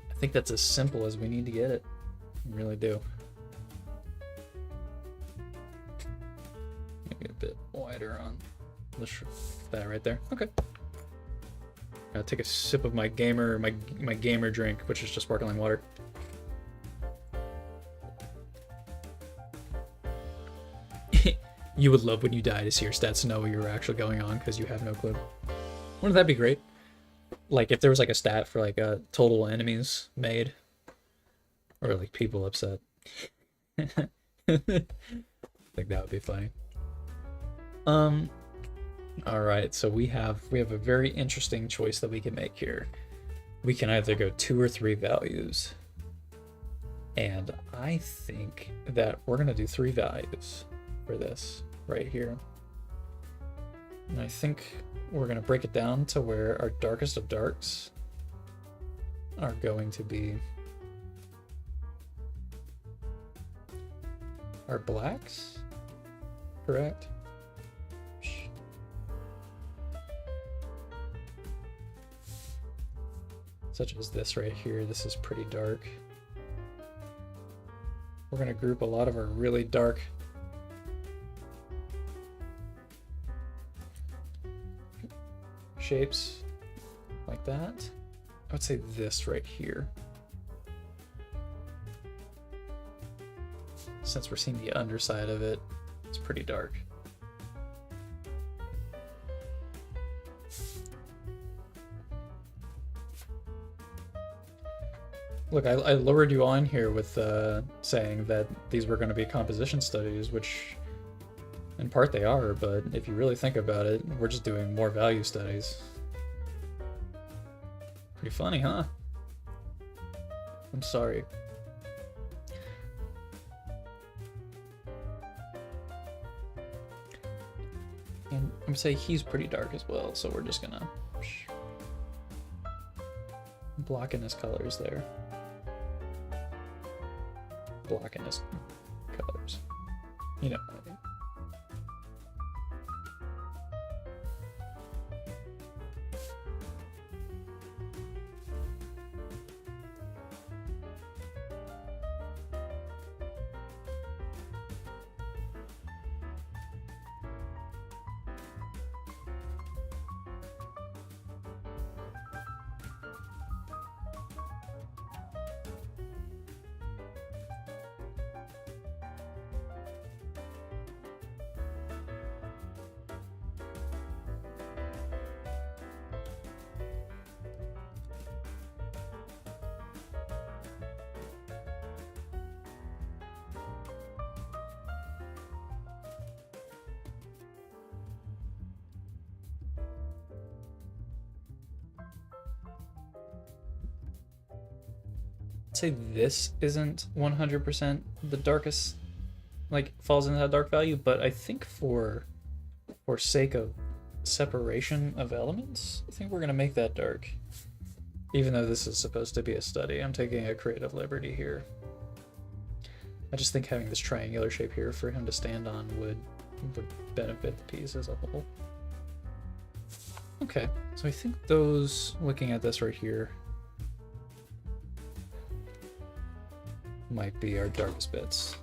Speaker 1: I think that's as simple as we need to get it. I really do. Maybe a bit wider on that right there. Okay. I'll take a sip of my gamer drink, which is just sparkling water. You would love when you die to see your stats know what you're actually going on because you have no clue. Wouldn't that be great? Like if there was like a stat for like total enemies made, or like people upset. I think that would be funny. All right, so we have a very interesting choice that we can make here. We can either go 2 or 3 values, and I think that we're gonna do 3 values for this right here. And I think we're gonna break it down to where our darkest of darks are going to be our blacks, correct? Such as this right here. This is pretty dark. We're gonna group a lot of our really dark shapes like that. I would say this right here. Since we're seeing the underside of it, it's pretty dark. Look, I lured you on here with saying that these were going to be composition studies, which in part they are, but if you really think about it, we're just doing more value studies. Pretty funny, huh? I'm sorry. And I'm gonna say he's pretty dark as well, so we're just gonna block in his colors there. Block in his colors. You know what I mean. Say this isn't 100% the darkest, like falls into that dark value, but I think for sake of separation of elements, I think we're gonna make that dark. Even though this is supposed to be a study, I'm taking a creative liberty here. I just think having this triangular shape here for him to stand on would benefit the piece as a whole. Okay, so I think those, looking at this right here, might be our darkest bits.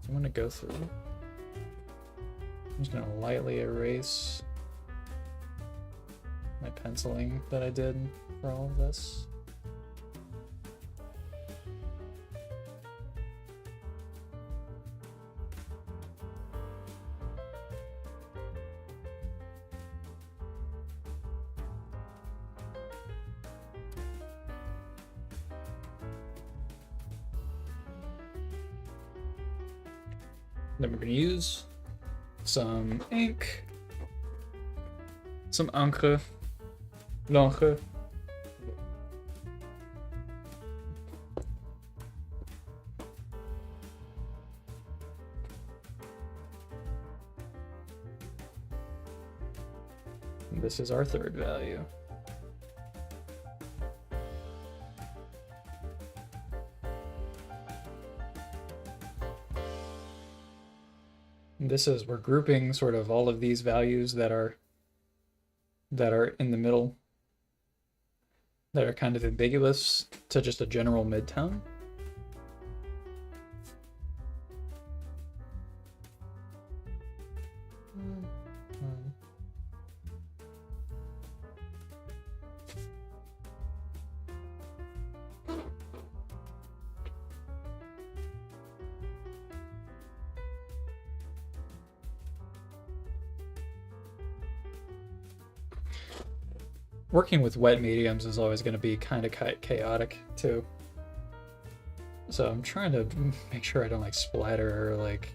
Speaker 1: So I'm gonna go through. I'm just gonna lightly erase my penciling that I did for all of this. Then we're going to use some ink, some encre, l'encre. This is our third value. we're grouping sort of all of these values that are in the middle, that are kind of ambiguous, to just a general midtone. Working with wet mediums is always going to be kind of chaotic too. So I'm trying to make sure I don't like splatter or like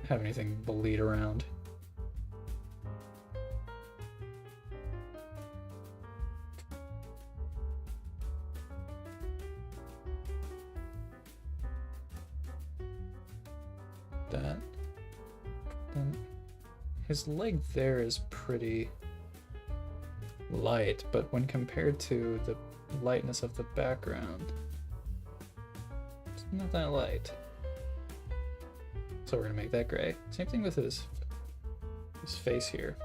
Speaker 1: have anything bleed around. That. Then his leg there is pretty light, but when compared to the lightness of the background, it's not that light. So we're gonna make that gray. Same thing with his face here.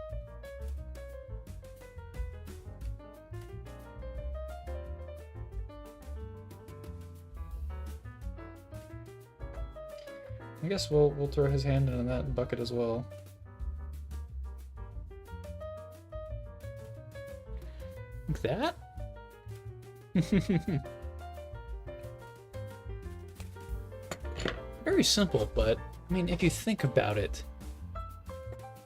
Speaker 1: I guess we'll throw his hand in that bucket as well. Like that? Very simple, but I mean, if you think about it,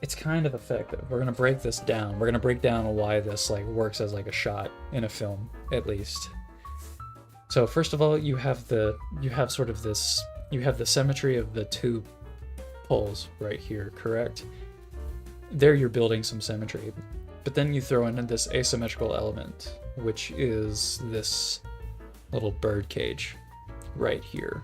Speaker 1: it's kind of effective. We're gonna break this down. We're gonna break down why this like works as like a shot in a film, at least. So first of all, you have the symmetry of the two poles right here, correct? There you're building some symmetry. But then you throw in this asymmetrical element, which is this little bird cage right here.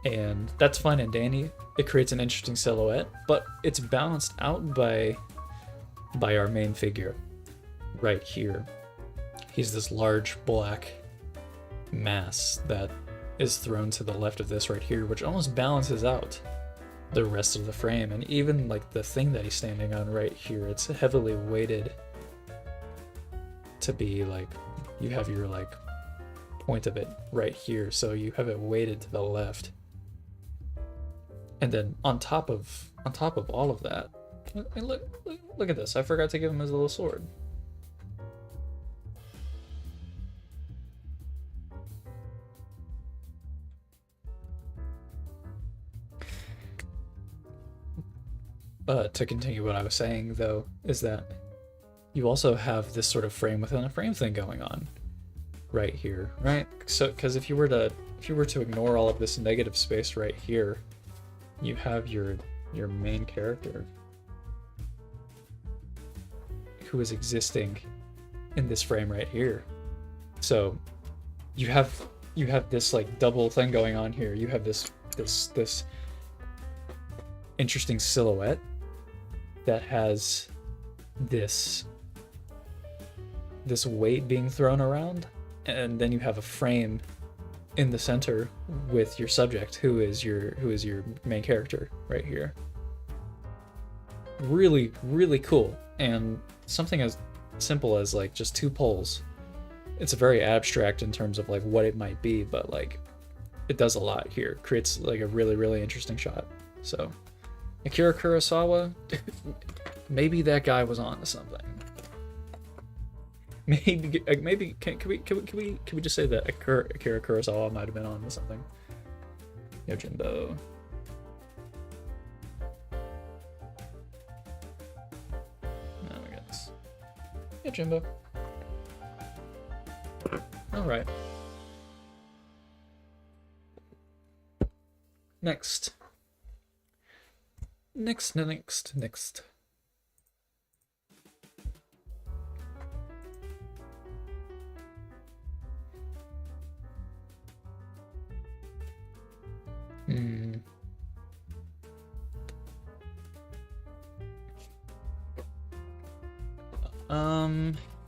Speaker 1: And that's fine and dandy. It creates an interesting silhouette, but it's balanced out by our main figure right here. He's this large black mass that is thrown to the left of this right here, which almost balances out the rest of the frame. And even like the thing that he's standing on right here, it's heavily weighted to be like, you have your like point of it right here, so you have it weighted to the left. And then on top of all of that, look at this. I forgot to give him his little sword. To continue what I was saying, though, is that you also have this sort of frame within a frame thing going on right here, right? So, because if you were to ignore all of this negative space right here, you have your main character who is existing in this frame right here. So you have this like double thing going on here. You have this interesting silhouette that has this weight being thrown around, and then you have a frame in the center with your subject who is your main character right here. Really, really cool. And something as simple as like just two poles. It's very abstract in terms of like what it might be, but like it does a lot here. Creates like a really, really interesting shot. So Akira Kurosawa, maybe that guy was on to something. Maybe can we just say that Akira Kurosawa might have been on to something? Yojimbo. Oh my goodness. Yojimbo. All right. Next.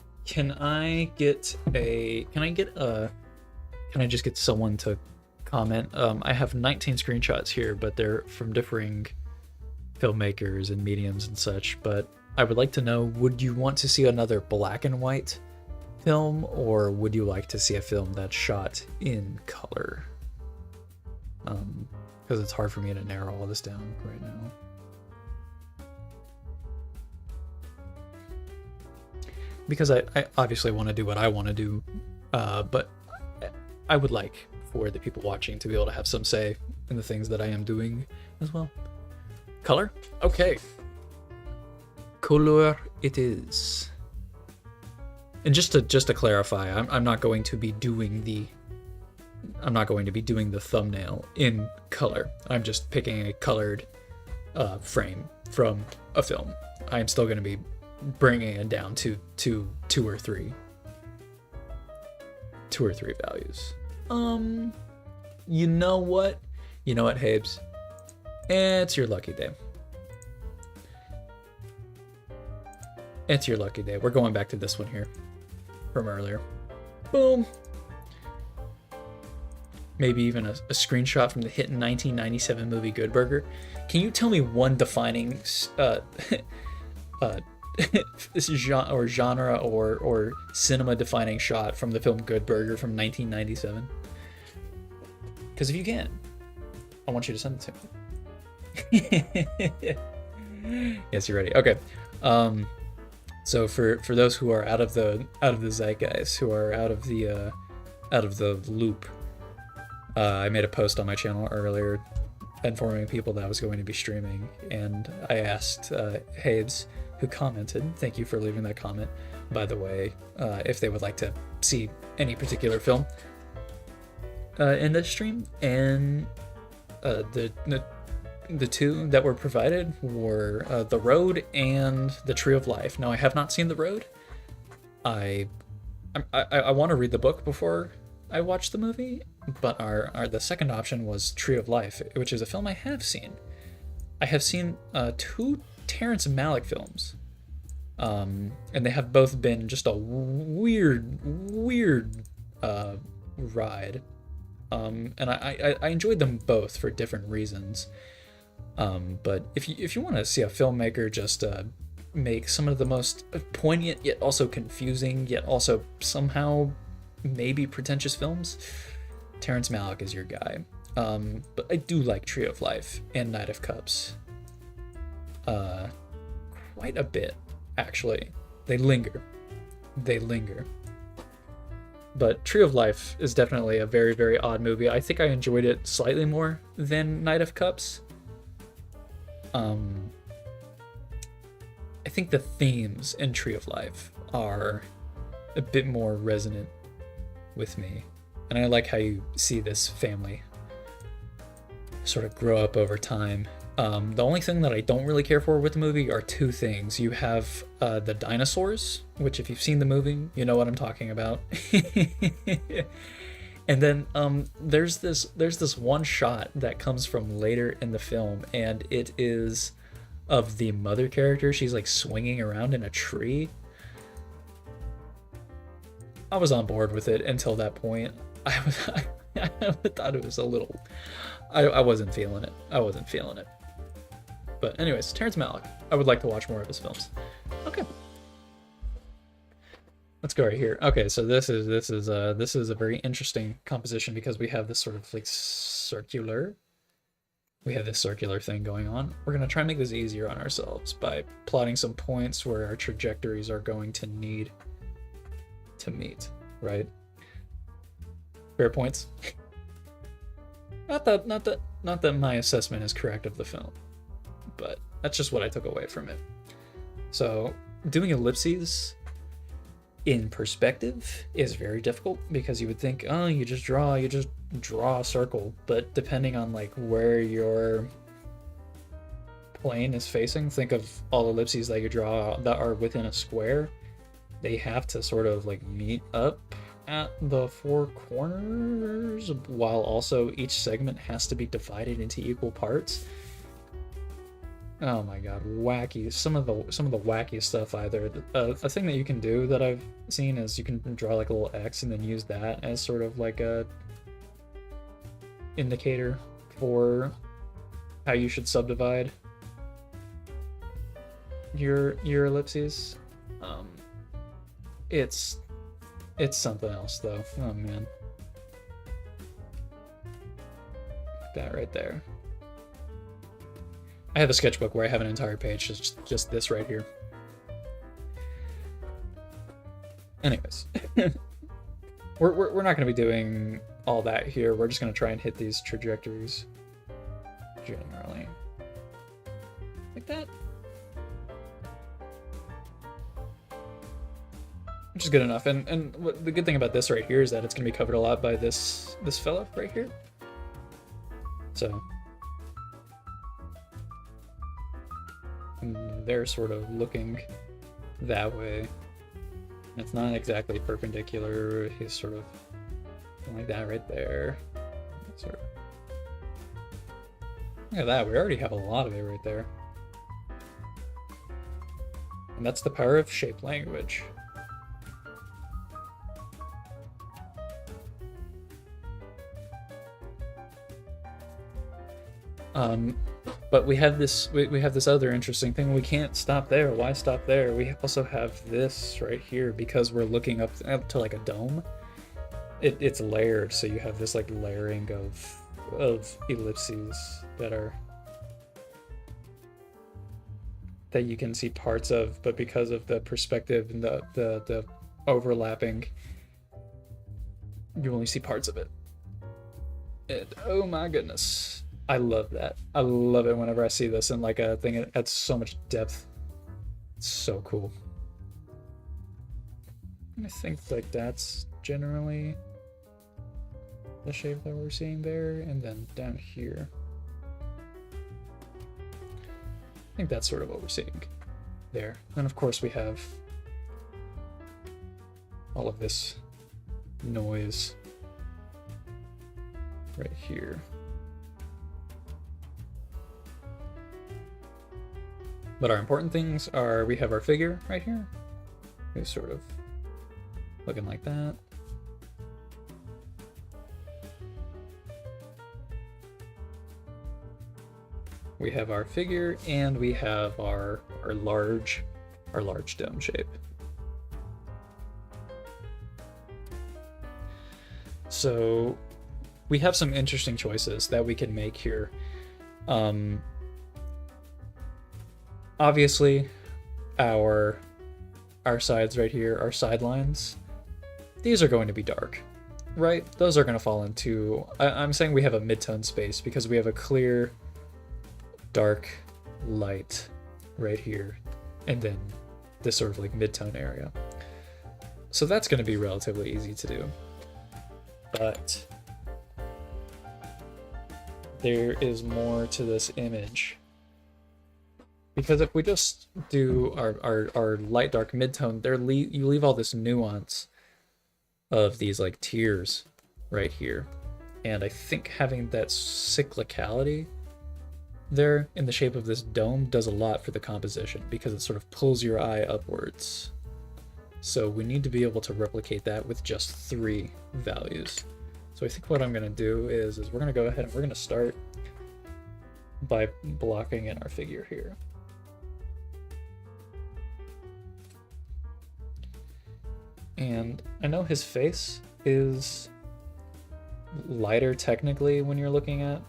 Speaker 1: Can I just get someone to comment? I have 19 screenshots here, but they're from differing filmmakers and mediums and such, but I would like to know, would you want to see another black and white film, or would you like to see a film that's shot in color? Because it's hard for me to narrow all this down right now. Because I obviously want to do what I want to do, but I would like for the people watching to be able to have some say in the things that I am doing as well. Color? Okay. Color it is. And just to clarify, I'm not going to be doing the thumbnail in color. I'm just picking a colored frame from a film. I'm still going to be bringing it down to two or three values. You know what, Habes? It's your lucky day. It's your lucky day. We're going back to this one here from earlier. Boom. Maybe even a screenshot from the hit 1997 movie Good Burger. Can you tell me one defining genre or cinema defining shot from the film Good Burger from 1997? Because if you can, I want you to send it to me. Yes, you're ready. Okay. So for those who are out of the zeitgeist, who are out of the loop, I made a post on my channel earlier informing people that I was going to be streaming, and I asked Habes, who commented, thank you for leaving that comment, by the way, if they would like to see any particular film in this stream, and the two that were provided were The Road and The Tree of Life. Now, I have not seen The Road. I want to read the book before I watch the movie, but the second option was Tree of Life, which is a film I have seen. I have seen two Terrence Malick films, and they have both been just a weird ride, and I enjoyed them both for different reasons. But if you want to see a filmmaker just make some of the most poignant yet also confusing yet also somehow maybe pretentious films, Terrence Malick is your guy. But I do like Tree of Life and Knight of Cups quite a bit, actually. They linger. But Tree of Life is definitely a very, very odd movie. I think I enjoyed it slightly more than Knight of Cups. I think the themes in Tree of Life are a bit more resonant with me, and I like how you see this family sort of grow up over time. The only thing that I don't really care for with the movie are two things. You have the dinosaurs, which if you've seen the movie, you know what I'm talking about. And then there's this one shot that comes from later in the film, and it is of the mother character. She's like swinging around in a tree. I was on board with it until that point. I thought it was a little. I wasn't feeling it. But anyways, Terrence Malick. I would like to watch more of his films. Okay. Let's go right here. Okay, so this is a very interesting composition because we have this sort of like circular. We have this circular thing going on. We're gonna try and make this easier on ourselves by plotting some points where our trajectories are going to need to meet, right? Fair points. Not that my assessment is correct of the film, but that's just what I took away from it. So doing ellipses in perspective is very difficult because you would think, oh, you just draw a circle, but depending on like where your plane is facing, think of all ellipses that you draw that are within a square. They have to sort of like meet up at the four corners while also each segment has to be divided into equal parts. Oh my god, wacky. Some of the wacky stuff either. A thing that you can do that I've seen is you can draw like a little X and then use that as sort of like a indicator for how you should subdivide your ellipses. Um, it's something else though. Oh man, that right there. I have a sketchbook where I have an entire page just this right here. Anyways, we're not going to be doing all that here. We're just going to try and hit these trajectories generally like that, which is good enough. And the good thing about this right here is that it's going to be covered a lot by this fella right here. So they're sort of looking that way. It's not exactly perpendicular. He's sort of like that right there. Sort of. Look at that. We already have a lot of it right there. And that's the power of shape language. But we have this other interesting thing. We can't stop there. Why stop there? We also have this right here because we're looking up to like a dome. It's layered, so you have this like layering of ellipses that you can see parts of, but because of the perspective and the overlapping, you only see parts of it. And oh my goodness. I love that. I love it whenever I see this in like a thing. It adds so much depth. It's so cool. I think like that's generally the shape that we're seeing there, and then down here. I think that's sort of what we're seeing there. And of course we have all of this noise right here. But our important things are, we have our figure right here. It's sort of looking like that. We have our figure and we have our large dome shape. So we have some interesting choices that we can make here. Obviously, our sides right here, our sidelines, these are going to be dark, right? Those are going to fall into, I'm saying we have a mid-tone space because we have a clear, dark, light right here, and then this sort of like mid-tone area. So that's going to be relatively easy to do. But there is more to this image. Because if we just do our light, dark, mid-tone, you leave all this nuance of these like tiers right here. And I think having that cyclicality there in the shape of this dome does a lot for the composition because it sort of pulls your eye upwards. So we need to be able to replicate that with just 3 values. So I think what I'm going to do is we're going to go ahead and we're going to start by blocking in our figure here. And I know his face is lighter technically when you're looking at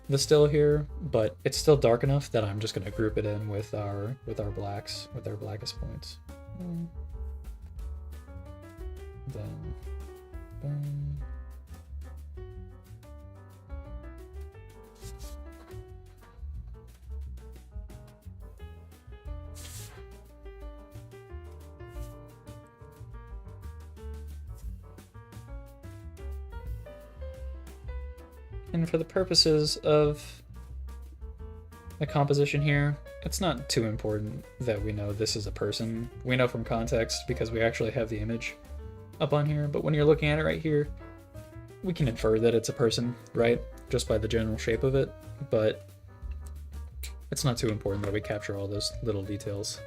Speaker 1: the still here, but it's still dark enough that I'm just going to group it in with our blacks, with our blackest points. Then boom. And for the purposes of the composition here, it's not too important that we know this is a person. We know from context because we actually have the image up on here, but when you're looking at it right here, we can infer that it's a person, right? Just by the general shape of it, but it's not too important that we capture all those little details.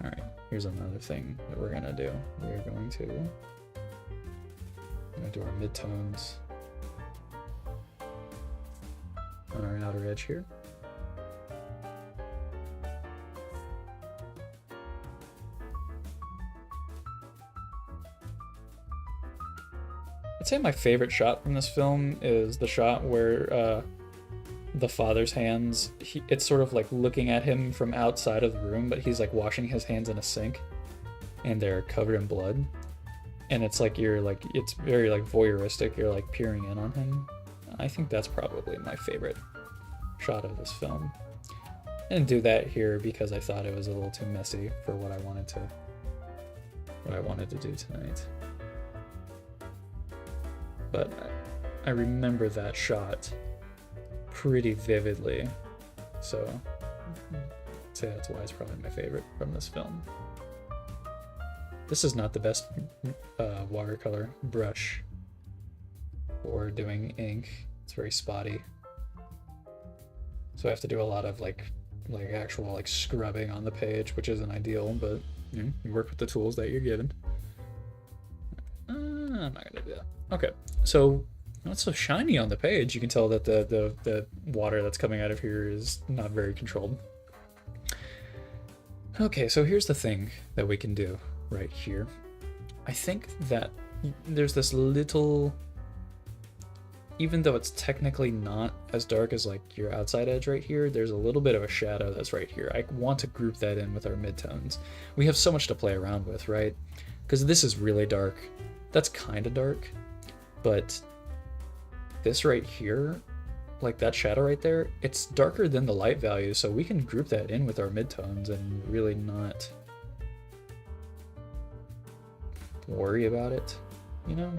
Speaker 1: All right, here's another thing that we're gonna do. We're going to do our midtones on our outer edge here. say my favorite shot from this film is the shot where the father's hands, it's sort of like looking at him from outside of the room, but he's like washing his hands in a sink and they're covered in blood. And it's like it's very like voyeuristic. You're like peering in on him. I think that's probably my favorite shot of this film. I didn't do that here because I thought it was a little too messy for what I wanted to do tonight. But I remember that shot pretty vividly, so I'd say that's why it's probably my favorite from this film. This is not the best watercolor brush for doing ink. It's very spotty, so I have to do a lot of like actual like scrubbing on the page, which isn't ideal, but you work with the tools that you're given. I'm not gonna do that. Okay, so not so shiny on the page. You can tell that the water that's coming out of here is not very controlled. Okay, so here's the thing that we can do right here. I think that there's this little, even though it's technically not as dark as like your outside edge right here, there's a little bit of a shadow that's right here. I want to group that in with our midtones. We have so much to play around with, right? Because this is really dark. That's kind of dark, but this right here, like that shadow right there, it's darker than the light value, so we can group that in with our midtones and really not worry about it, you know?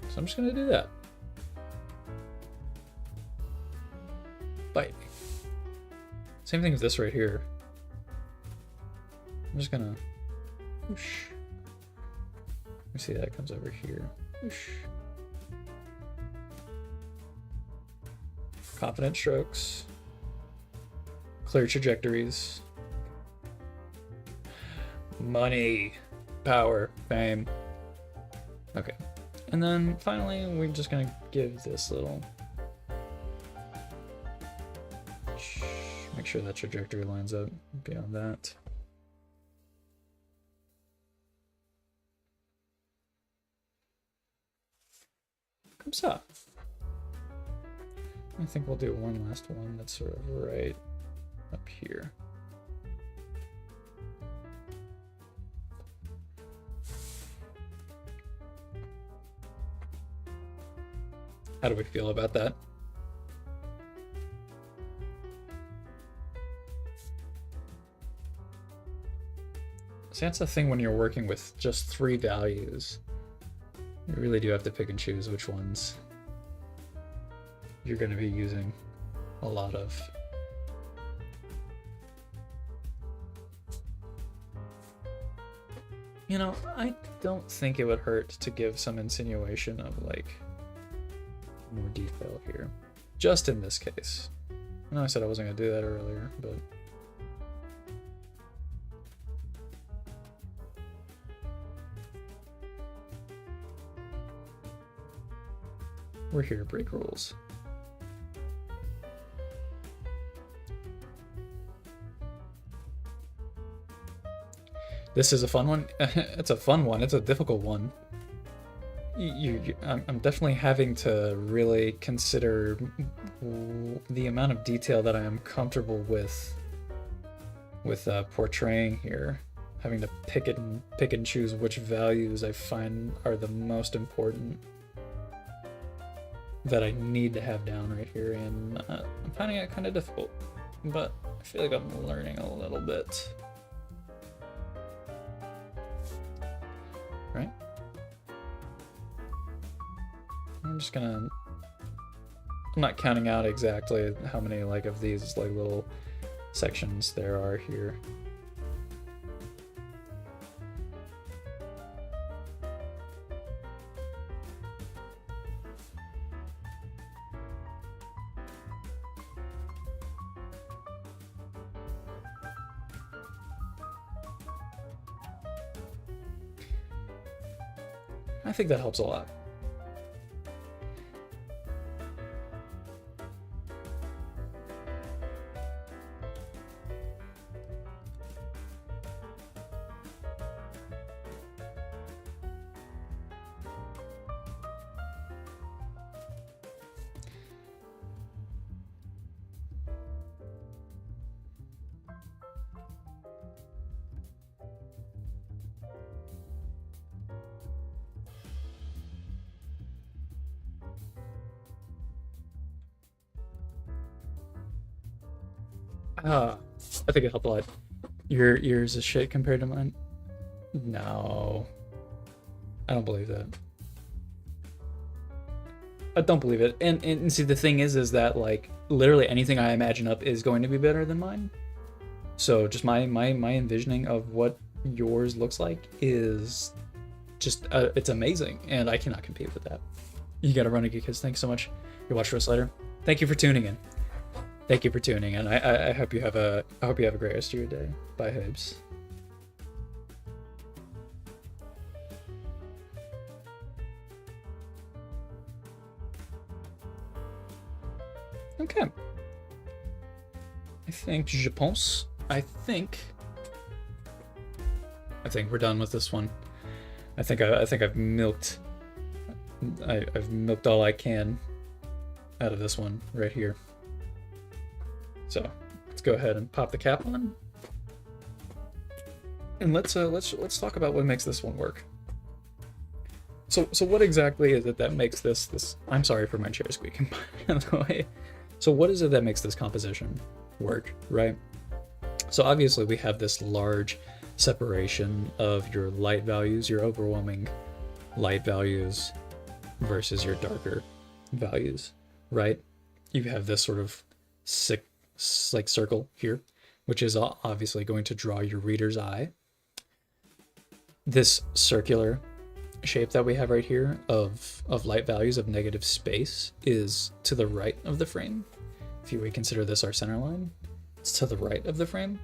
Speaker 1: So I'm just gonna do that. Bite me. Same thing with this right here. I'm just gonna whoosh. Let me see, that comes over here. Whoosh. Confident strokes. Clear trajectories. Money. Power. Fame. Okay. And then finally, we're just gonna give this little... Make sure that trajectory lines up beyond that. Comes up. I think we'll do one last one that's sort of right up here. How do we feel about that? See, that's the thing when you're working with just 3 values. You really do have to pick and choose which ones you're going to be using a lot of. You know, I don't think it would hurt to give some insinuation of like more detail here. Just in this case. I know I said I wasn't going to do that earlier, but... We're here to break rules. This is a fun one. It's a fun one. It's a difficult one. I'm definitely having to really consider the amount of detail that I am comfortable with portraying here. Having to pick and choose which values I find are the most important, that I need to have down right here, and I'm finding it kind of difficult, but I feel like I'm learning a little bit. Right? I'm not counting out exactly how many like of these like little sections there are here. I think that helps a lot. I think it helped a lot. Your ears is shit compared to mine. No, I don't believe that. I don't believe it. And see, the thing is that like literally anything I imagine up is going to be better than mine. So just my envisioning of what yours looks like is just it's amazing, and I cannot compete with that. You gotta run, kids. Thanks so much. You watch us later. Thank you for tuning in. Thank you for tuning in. I hope you have a great rest of your day. Bye, Hibs. Okay. I think I think we're done with this one. I think I've milked I've milked all I can out of this one right here. So let's go ahead and pop the cap on, and let's talk about what makes this one work. So what exactly is it that makes this? I'm sorry for my chair squeaking, by the way. So what is it that makes this composition work, right? So obviously we have this large separation of your light values, your overwhelming light values versus your darker values, right? You have this sort of like circle here, which is obviously going to draw your reader's eye. This circular shape that we have right here of light values of negative space is to the right of the frame. If we consider this our center line, it's to the right of the frame,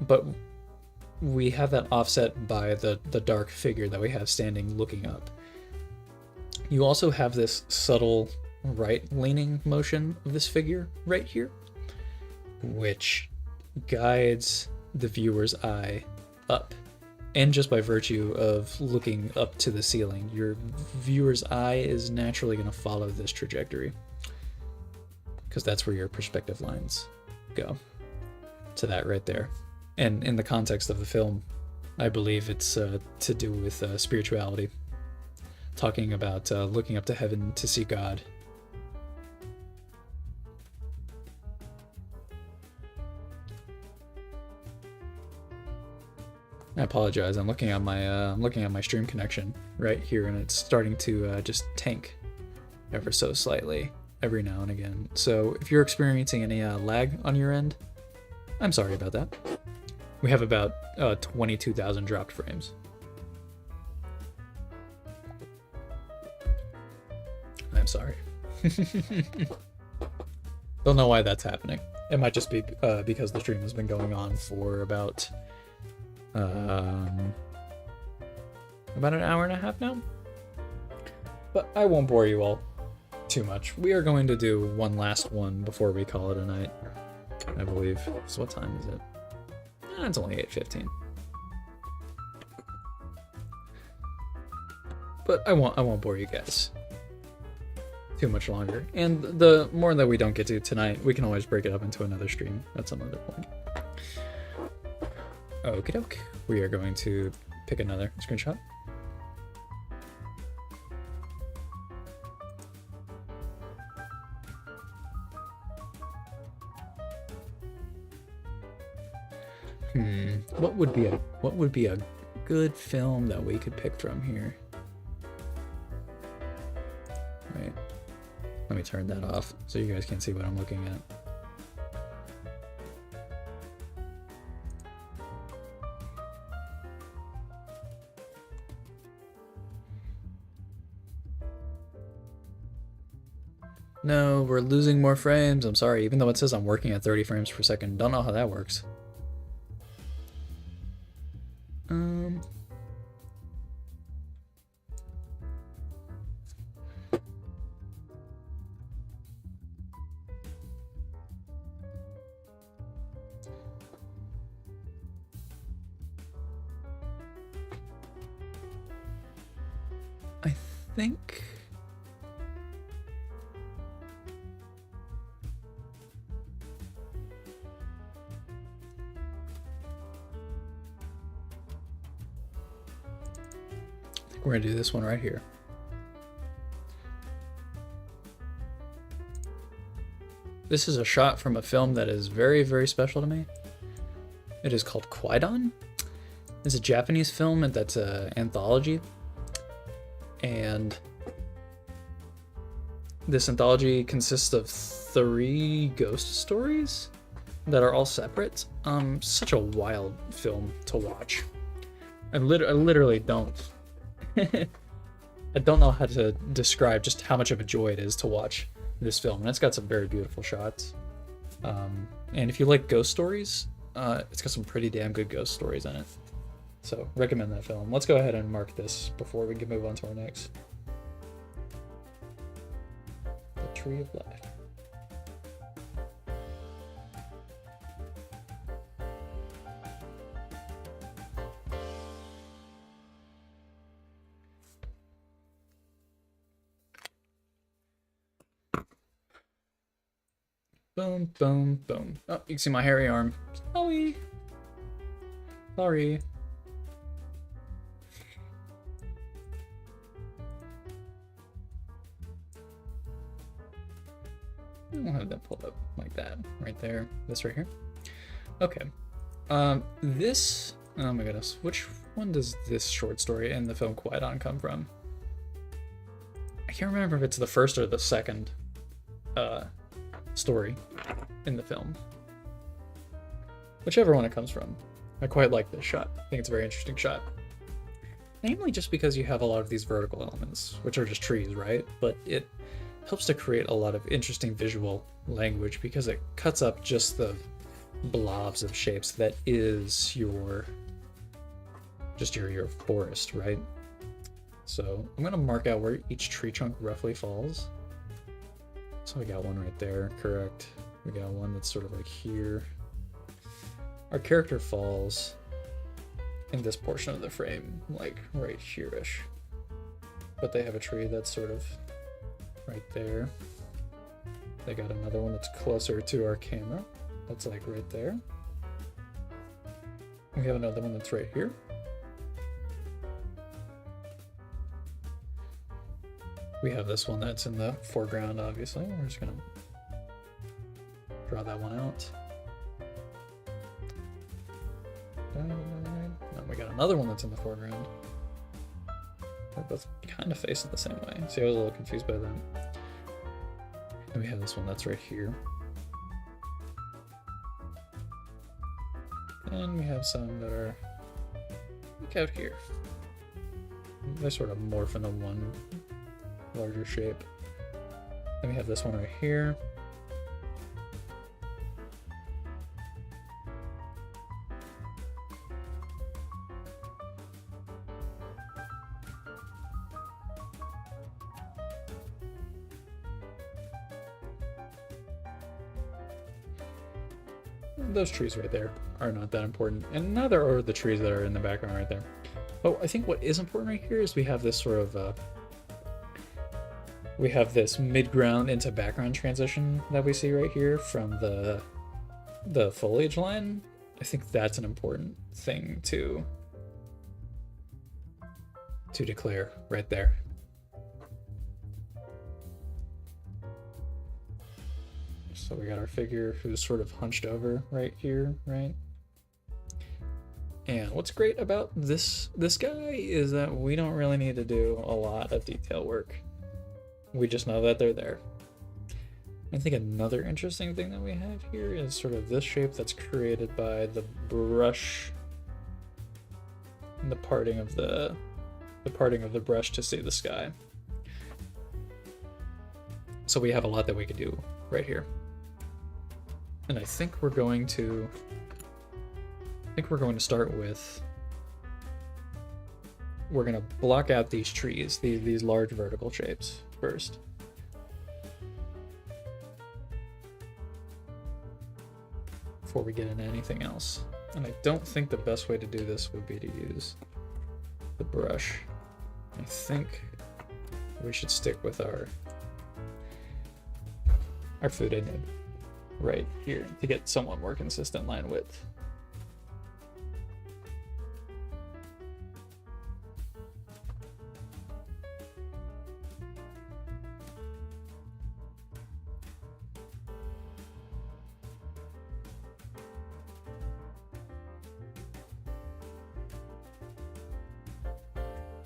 Speaker 1: but we have that offset by the dark figure that we have standing looking up. You also have this subtle right-leaning motion of this figure right here, which guides the viewer's eye up. And just by virtue of looking up to the ceiling, your viewer's eye is naturally going to follow this trajectory, because that's where your perspective lines go, to that right there. And in the context of the film, I believe it's to do with spirituality, talking about looking up to heaven to see God. I apologize. I'm looking at my stream connection right here, and it's starting to just tank ever so slightly every now and again. So if you're experiencing any lag on your end, I'm sorry about that. We have about 22,000 dropped frames. I'm sorry. Don't know why that's happening. It might just be because the stream has been going on for about an hour and a half now. But I won't bore you all too much. We are going to do one last one before we call it a night, I believe. So what time is it? It's only 8:15. But I won't bore you guys too much longer. And the more that we don't get to tonight, we can always break it up into another stream at some other point. Okie doke. We are going to pick another screenshot. What would be a good film that we could pick from here? Right. Let me turn that off so you guys can see what I'm looking at. No, we're losing more frames. I'm sorry, even though it says I'm working at 30 frames per second. Don't know how that works. I think we're gonna do this one right here. This is a shot from a film that is very, very special to me. It is called Kwaidan. It's a Japanese film that's an anthology. And this anthology consists of 3 ghost stories that are all separate. Such a wild film to watch. I literally don't. I don't know how to describe just how much of a joy it is to watch this film, and it's got some very beautiful shots. And if you like ghost stories, it's got some pretty damn good ghost stories in it. So recommend that film. Let's go ahead and mark this before we can move on to our next. The Tree of Life. Boom, boom, boom. Oh, you can see my hairy arm. Sorry. Sorry. I'll have that pulled up like that, right there. This right here. Okay. This. Oh my goodness. Which one does this short story in the film Kwaidan come from? I can't remember if it's the first or the second story in the film. Whichever one it comes from. I quite like this shot. I think it's a very interesting shot. Namely just because you have a lot of these vertical elements, which are just trees, right? But it helps to create a lot of interesting visual language because it cuts up just the blobs of shapes that is your forest, right? So I'm gonna mark out where each tree trunk roughly falls. So we got one right there, correct. We got one that's sort of like here. Our character falls in this portion of the frame, like right here-ish. But they have a tree that's sort of right there. They got another one that's closer to our camera. That's like right there. We have another one that's right here. We have this one that's in the foreground, obviously. We're just gonna draw that one out. And we got another one that's in the foreground. They're both kind of facing the same way. See, I was a little confused by that. And we have this one that's right here. And we have some that are like out here. They sort of morph into one larger shape. Then we have this one right here. Those trees right there are not that important, and neither are the trees that are in the background right there. But I think what is important right here is we have this sort of we have this mid-ground into background transition that we see right here from the foliage line. I think that's an important thing to declare right there. So we got our figure who's sort of hunched over right here, right? And what's great about this guy is that we don't really need to do a lot of detail work. We just know that they're there. I think another interesting thing that we have here is sort of this shape that's created by the brush and the parting of the brush to see the sky. So we have a lot that we could do right here. And I think we're going to start with, we're going to block out these trees, these large vertical shapes first. Before we get into anything else. And I don't think the best way to do this would be to use the brush. I think we should stick with our food nib right here to get somewhat more consistent line width.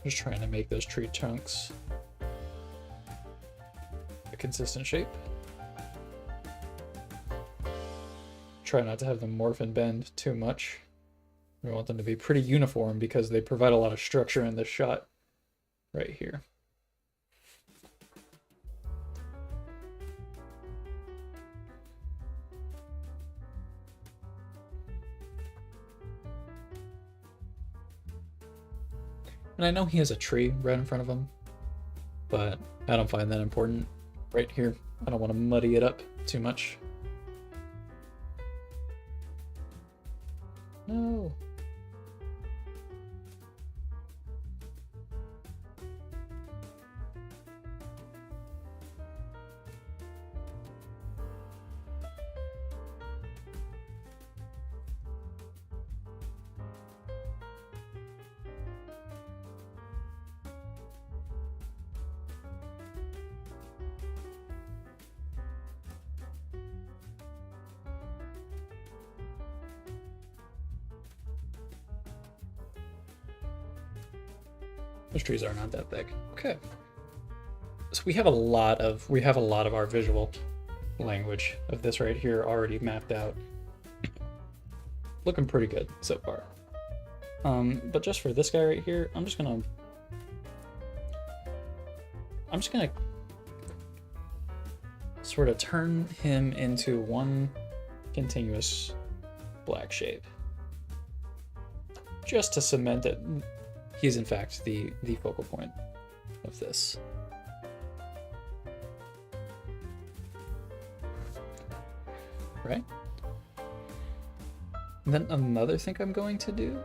Speaker 1: Just trying to make those tree trunks a consistent shape. Try not to have them morph and bend too much. We want them to be pretty uniform because they provide a lot of structure in this shot right here. And I know he has a tree right in front of him, but I don't find that important right here. I don't want to muddy it up too much. No. Those trees are not that big. Okay. So we have a lot of our visual language of this right here already mapped out. Looking pretty good so far. But just for this guy right here, I'm just gonna sort of turn him into one continuous black shape. Just to cement it. He's in fact the focal point of this. Right? And then another thing I'm going to do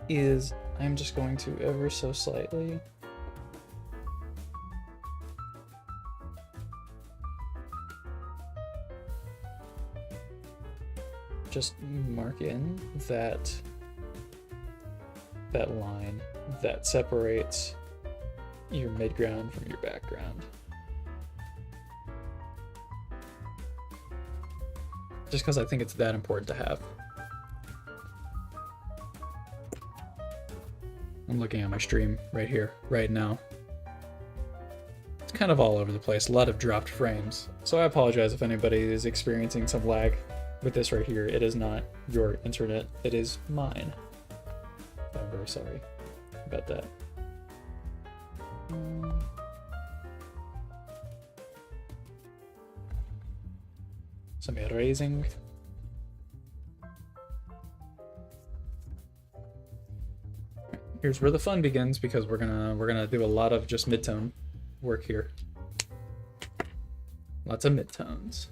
Speaker 1: is I'm just going to ever so slightly just mark in that line that separates your midground from your background. Just because I think it's that important to have. I'm looking at my stream right here, right now. It's kind of all over the place, a lot of dropped frames. So I apologize if anybody is experiencing some lag with this right here. It is not your internet, it is mine. I'm very sorry about that. Some erasing. Here's where the fun begins because we're gonna do a lot of just midtone work here. Lots of midtones.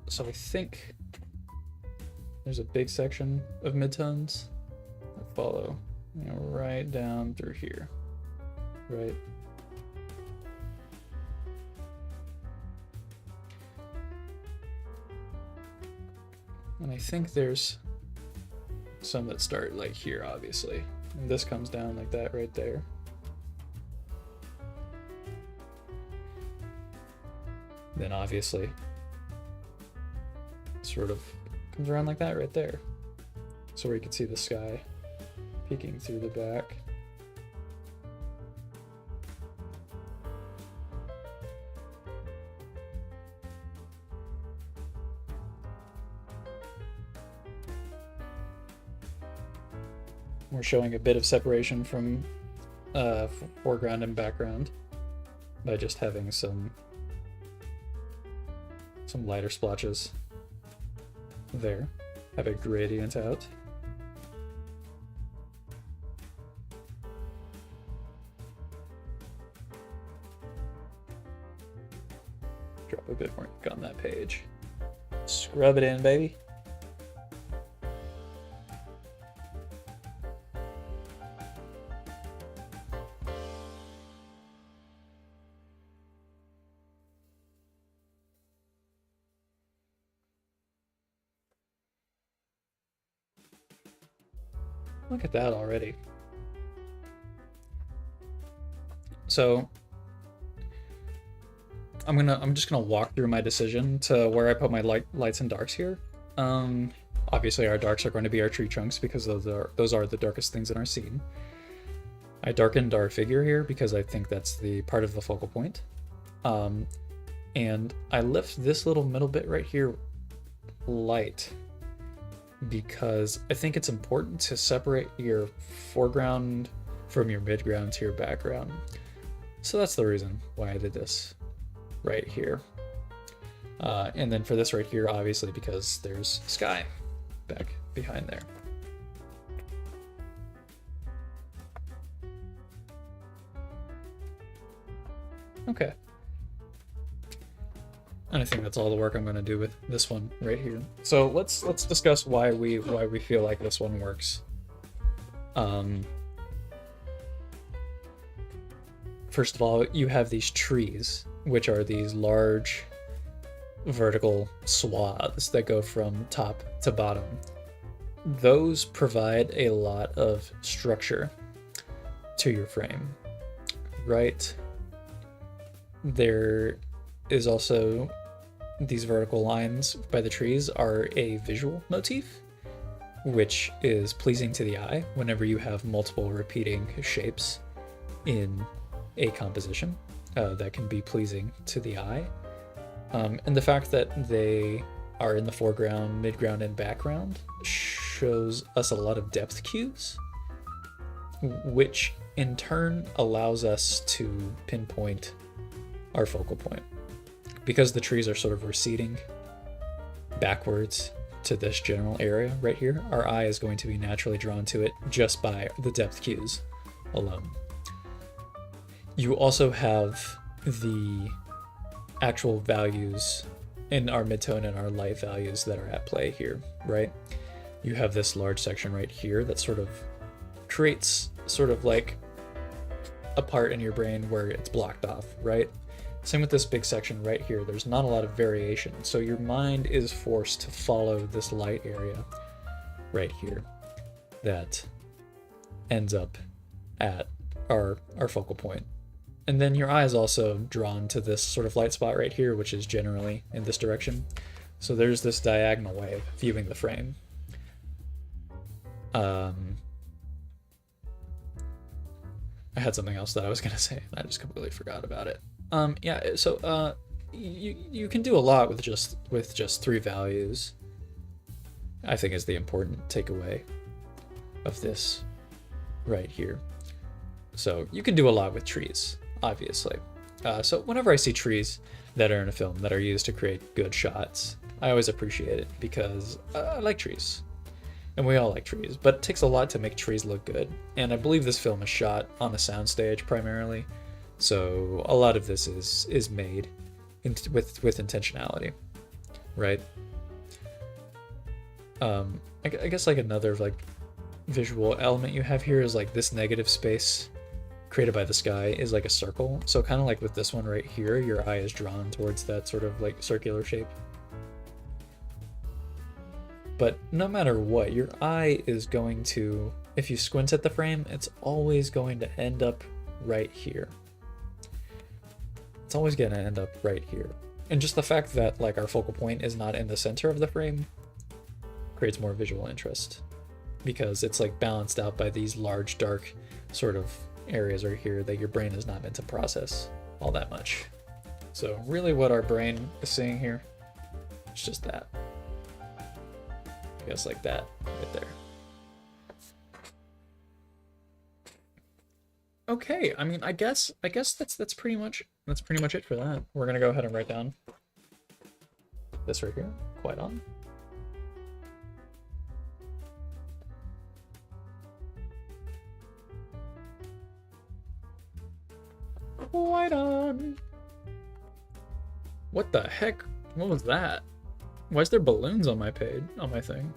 Speaker 1: So I think there's a big section of midtones that follow, right down through here, right? And I think there's some that start like here, obviously. And this comes down like that right there. Then obviously sort of comes around like that right there. So where you can see the sky peeking through the back. We're showing a bit of separation from foreground and background by just having some lighter splotches there. Have a gradient out. Drop a bit more ink on that page. Scrub it in, baby. Look at that already. So I'm just gonna walk through my decision to where I put my lights and darks here. Obviously, our darks are going to be our tree trunks because those are the darkest things in our scene. I darkened our figure here because I think that's the part of the focal point. And I left this little middle bit right here light because I think it's important to separate your foreground from your midground to your background. So that's the reason why I did this right here. And then for this right here, obviously, because there's sky back behind there. Okay. And I think that's all the work I'm going to do with this one right here. So let's discuss why we feel like this one works. First of all, you have these trees, which are these large vertical swaths that go from top to bottom. Those provide a lot of structure to your frame, right? There is also these vertical lines by the trees are a visual motif, which is pleasing to the eye whenever you have multiple repeating shapes in a composition. That can be pleasing to the eye. And the fact that they are in the foreground, midground, and background shows us a lot of depth cues, which in turn allows us to pinpoint our focal point. Because the trees are sort of receding backwards to this general area right here, our eye is going to be naturally drawn to it just by the depth cues alone. You also have the actual values in our midtone and our light values that are at play here, right? You have this large section right here that sort of creates sort of like a part in your brain where it's blocked off, right? Same with this big section right here. There's not a lot of variation, so your mind is forced to follow this light area right here that ends up at our focal point. And then your eye is also drawn to this sort of light spot right here, which is generally in this direction. So there's this diagonal way of viewing the frame. I had something else that I was gonna say, and I just completely forgot about it. Yeah, so you can do a lot with just 3 values, I think, is the important takeaway of this right here. So you can do a lot with trees, obviously. So whenever I see trees that are in a film that are used to create good shots, I always appreciate it because I like trees. And we all like trees, but it takes a lot to make trees look good. And I believe this film is shot on a soundstage primarily. So a lot of this is made with intentionality, right? I guess like another like visual element you have here is like this negative space created by the sky is like a circle. So kind of like with this one right here, your eye is drawn towards that sort of like circular shape. But no matter what, your eye is going to, if you squint at the frame, it's always going to end up right here. It's always going to end up right here. And just the fact that like our focal point is not in the center of the frame creates more visual interest because it's like balanced out by these large dark sort of areas right here that your brain is not meant to process all that much. So really what our brain is seeing here is just that. I guess like that right there. Okay, I mean, I guess that's pretty much it for that. We're gonna go ahead and write down this right here, quite on. Quite on. What the heck? What was that? Why is there balloons on my page, on my thing?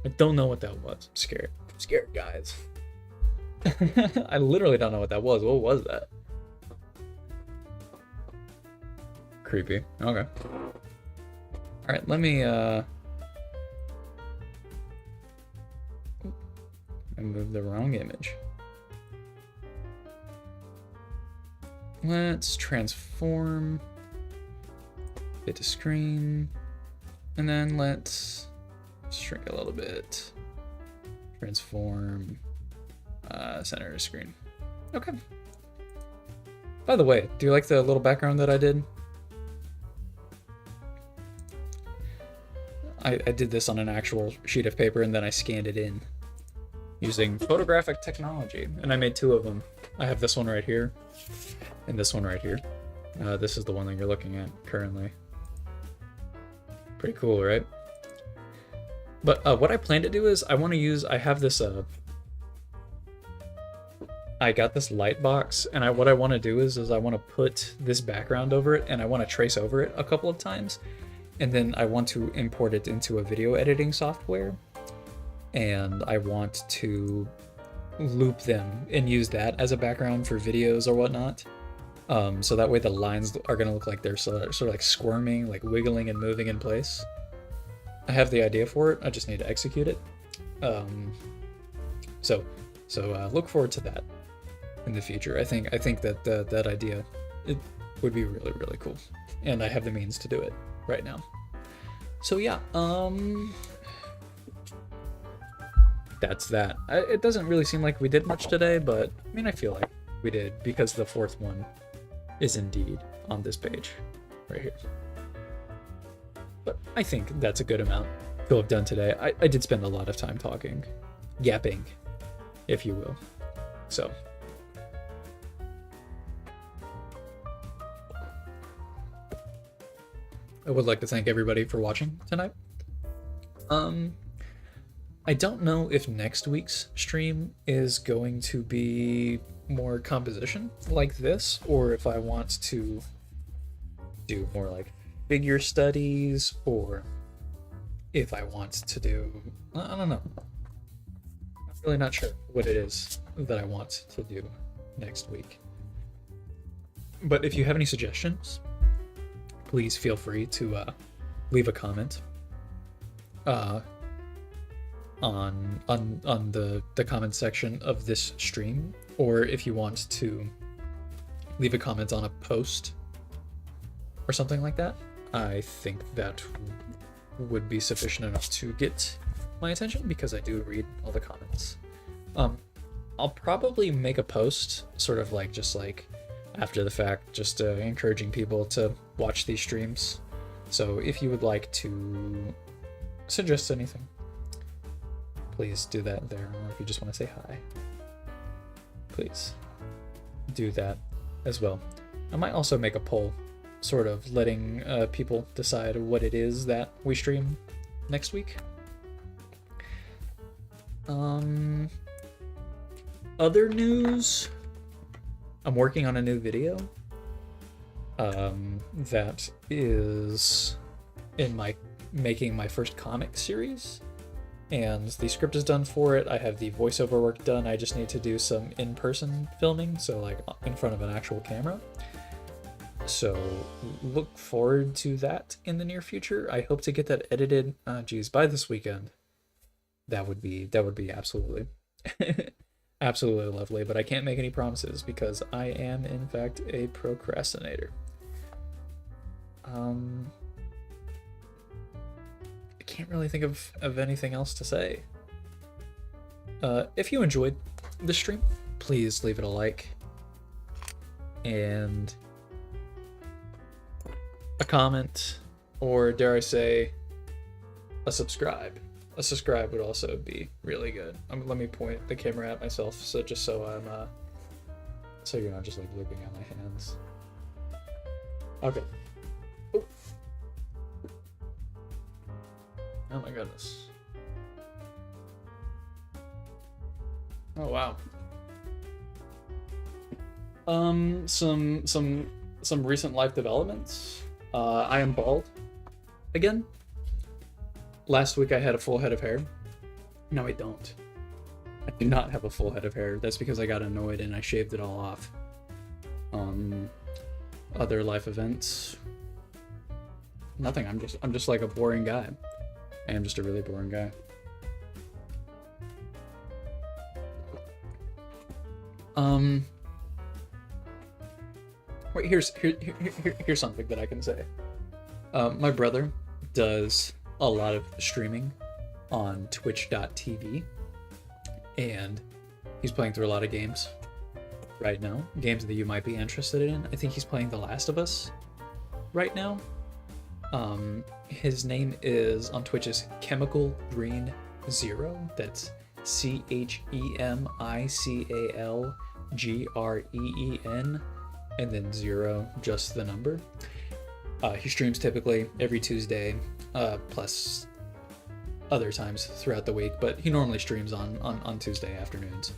Speaker 1: I don't know what that was. I'm scared. I'm scared, guys. I literally don't know what that was. What was that? Creepy. Okay. Alright, let me I moved the wrong image. Let's transform it to screen. And then let's shrink a little bit. Transform, center screen. Okay. By the way, do you like the little background that I did? I did this on an actual sheet of paper and then I scanned it in using photographic technology. And I made two of them. I have this one right here and this one right here. This is the one that you're looking at currently. Pretty cool, right? But what I plan to do is I have this, I got this light box and what I want to do is I want to put this background over it and I want to trace over it a couple of times. And then I want to import it into a video editing software. And I want to loop them and use that as a background for videos or whatnot. So that way the lines are going to look like they're sort of like squirming, like wiggling and moving in place. I have the idea for it. I just need to execute it. So look forward to that in the future. I think that that idea, it would be really, really cool. And I have the means to do it right now. So yeah, that's that. It doesn't really seem like we did much today, but I mean, I feel like we did because the fourth one is indeed on this page right here. But I think that's a good amount to have done today. I did spend a lot of time talking, yapping, if you will. So I would like to thank everybody for watching tonight. I don't know if next week's stream is going to be more composition like this, or if I want to do more like figure studies, or if I want to do, I don't know. I'm really not sure what it is that I want to do next week. But if you have any suggestions, please feel free to leave a comment on the comment section of this stream, or if you want to leave a comment on a post or something like that. I think that would be sufficient enough to get my attention because I do read all the comments. I'll probably make a post sort of like just like after the fact, just encouraging people to watch these streams. So if you would like to suggest anything, please do that there. Or if you just want to say hi, please do that as well. I might also make a poll, sort of letting people decide what it is that we stream next week. Other news, I'm working on a new video that is in making my first comic series, and the script is done for it. I have the voiceover work done. I just need to do some in-person filming, so like in front of an actual camera. So look forward to that in the near future. I hope to get that edited by this weekend. That would be absolutely absolutely lovely, but I can't make any promises because I am in fact a procrastinator. I can't really think of anything else to say. If you enjoyed the stream, please leave it a like and a comment, or dare I say, a subscribe. A subscribe would also be really good. Let me point the camera at myself, so I'm so you're not just like looking at my hands. Okay. Oh, oh my goodness. Oh wow. Some recent life developments. I am bald again. Last week I had a full head of hair. No, I don't. I do not have a full head of hair. That's because I got annoyed and I shaved it all off. Other life events. Nothing. I'm just like a boring guy. I am just a really boring guy. Wait, here's something that I can say. My brother does a lot of streaming on twitch.tv, and he's playing through a lot of games right now, games that you might be interested in. I think he's playing The Last of Us right now. His name is on Twitch is Chemical Green Zero. That's ChemicalGreen, and then zero, just the number. He streams typically every Tuesday, plus other times throughout the week, but he normally streams on Tuesday afternoons.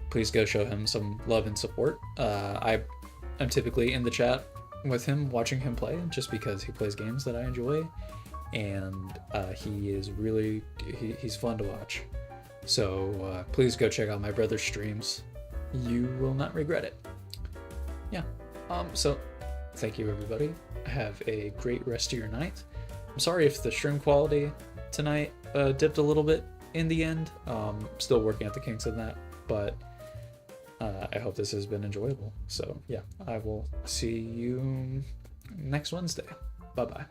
Speaker 1: Please go show him some love and support. I'm typically in the chat with him, watching him play, just because he plays games that I enjoy, and he is really, he's fun to watch. So please go check out my brother's streams. You will not regret it. Yeah. So thank you, everybody. Have a great rest of your night. I'm sorry if the stream quality tonight dipped a little bit in the end. Still working out the kinks of that, but I hope this has been enjoyable. So yeah, I will see you next Wednesday. Bye bye.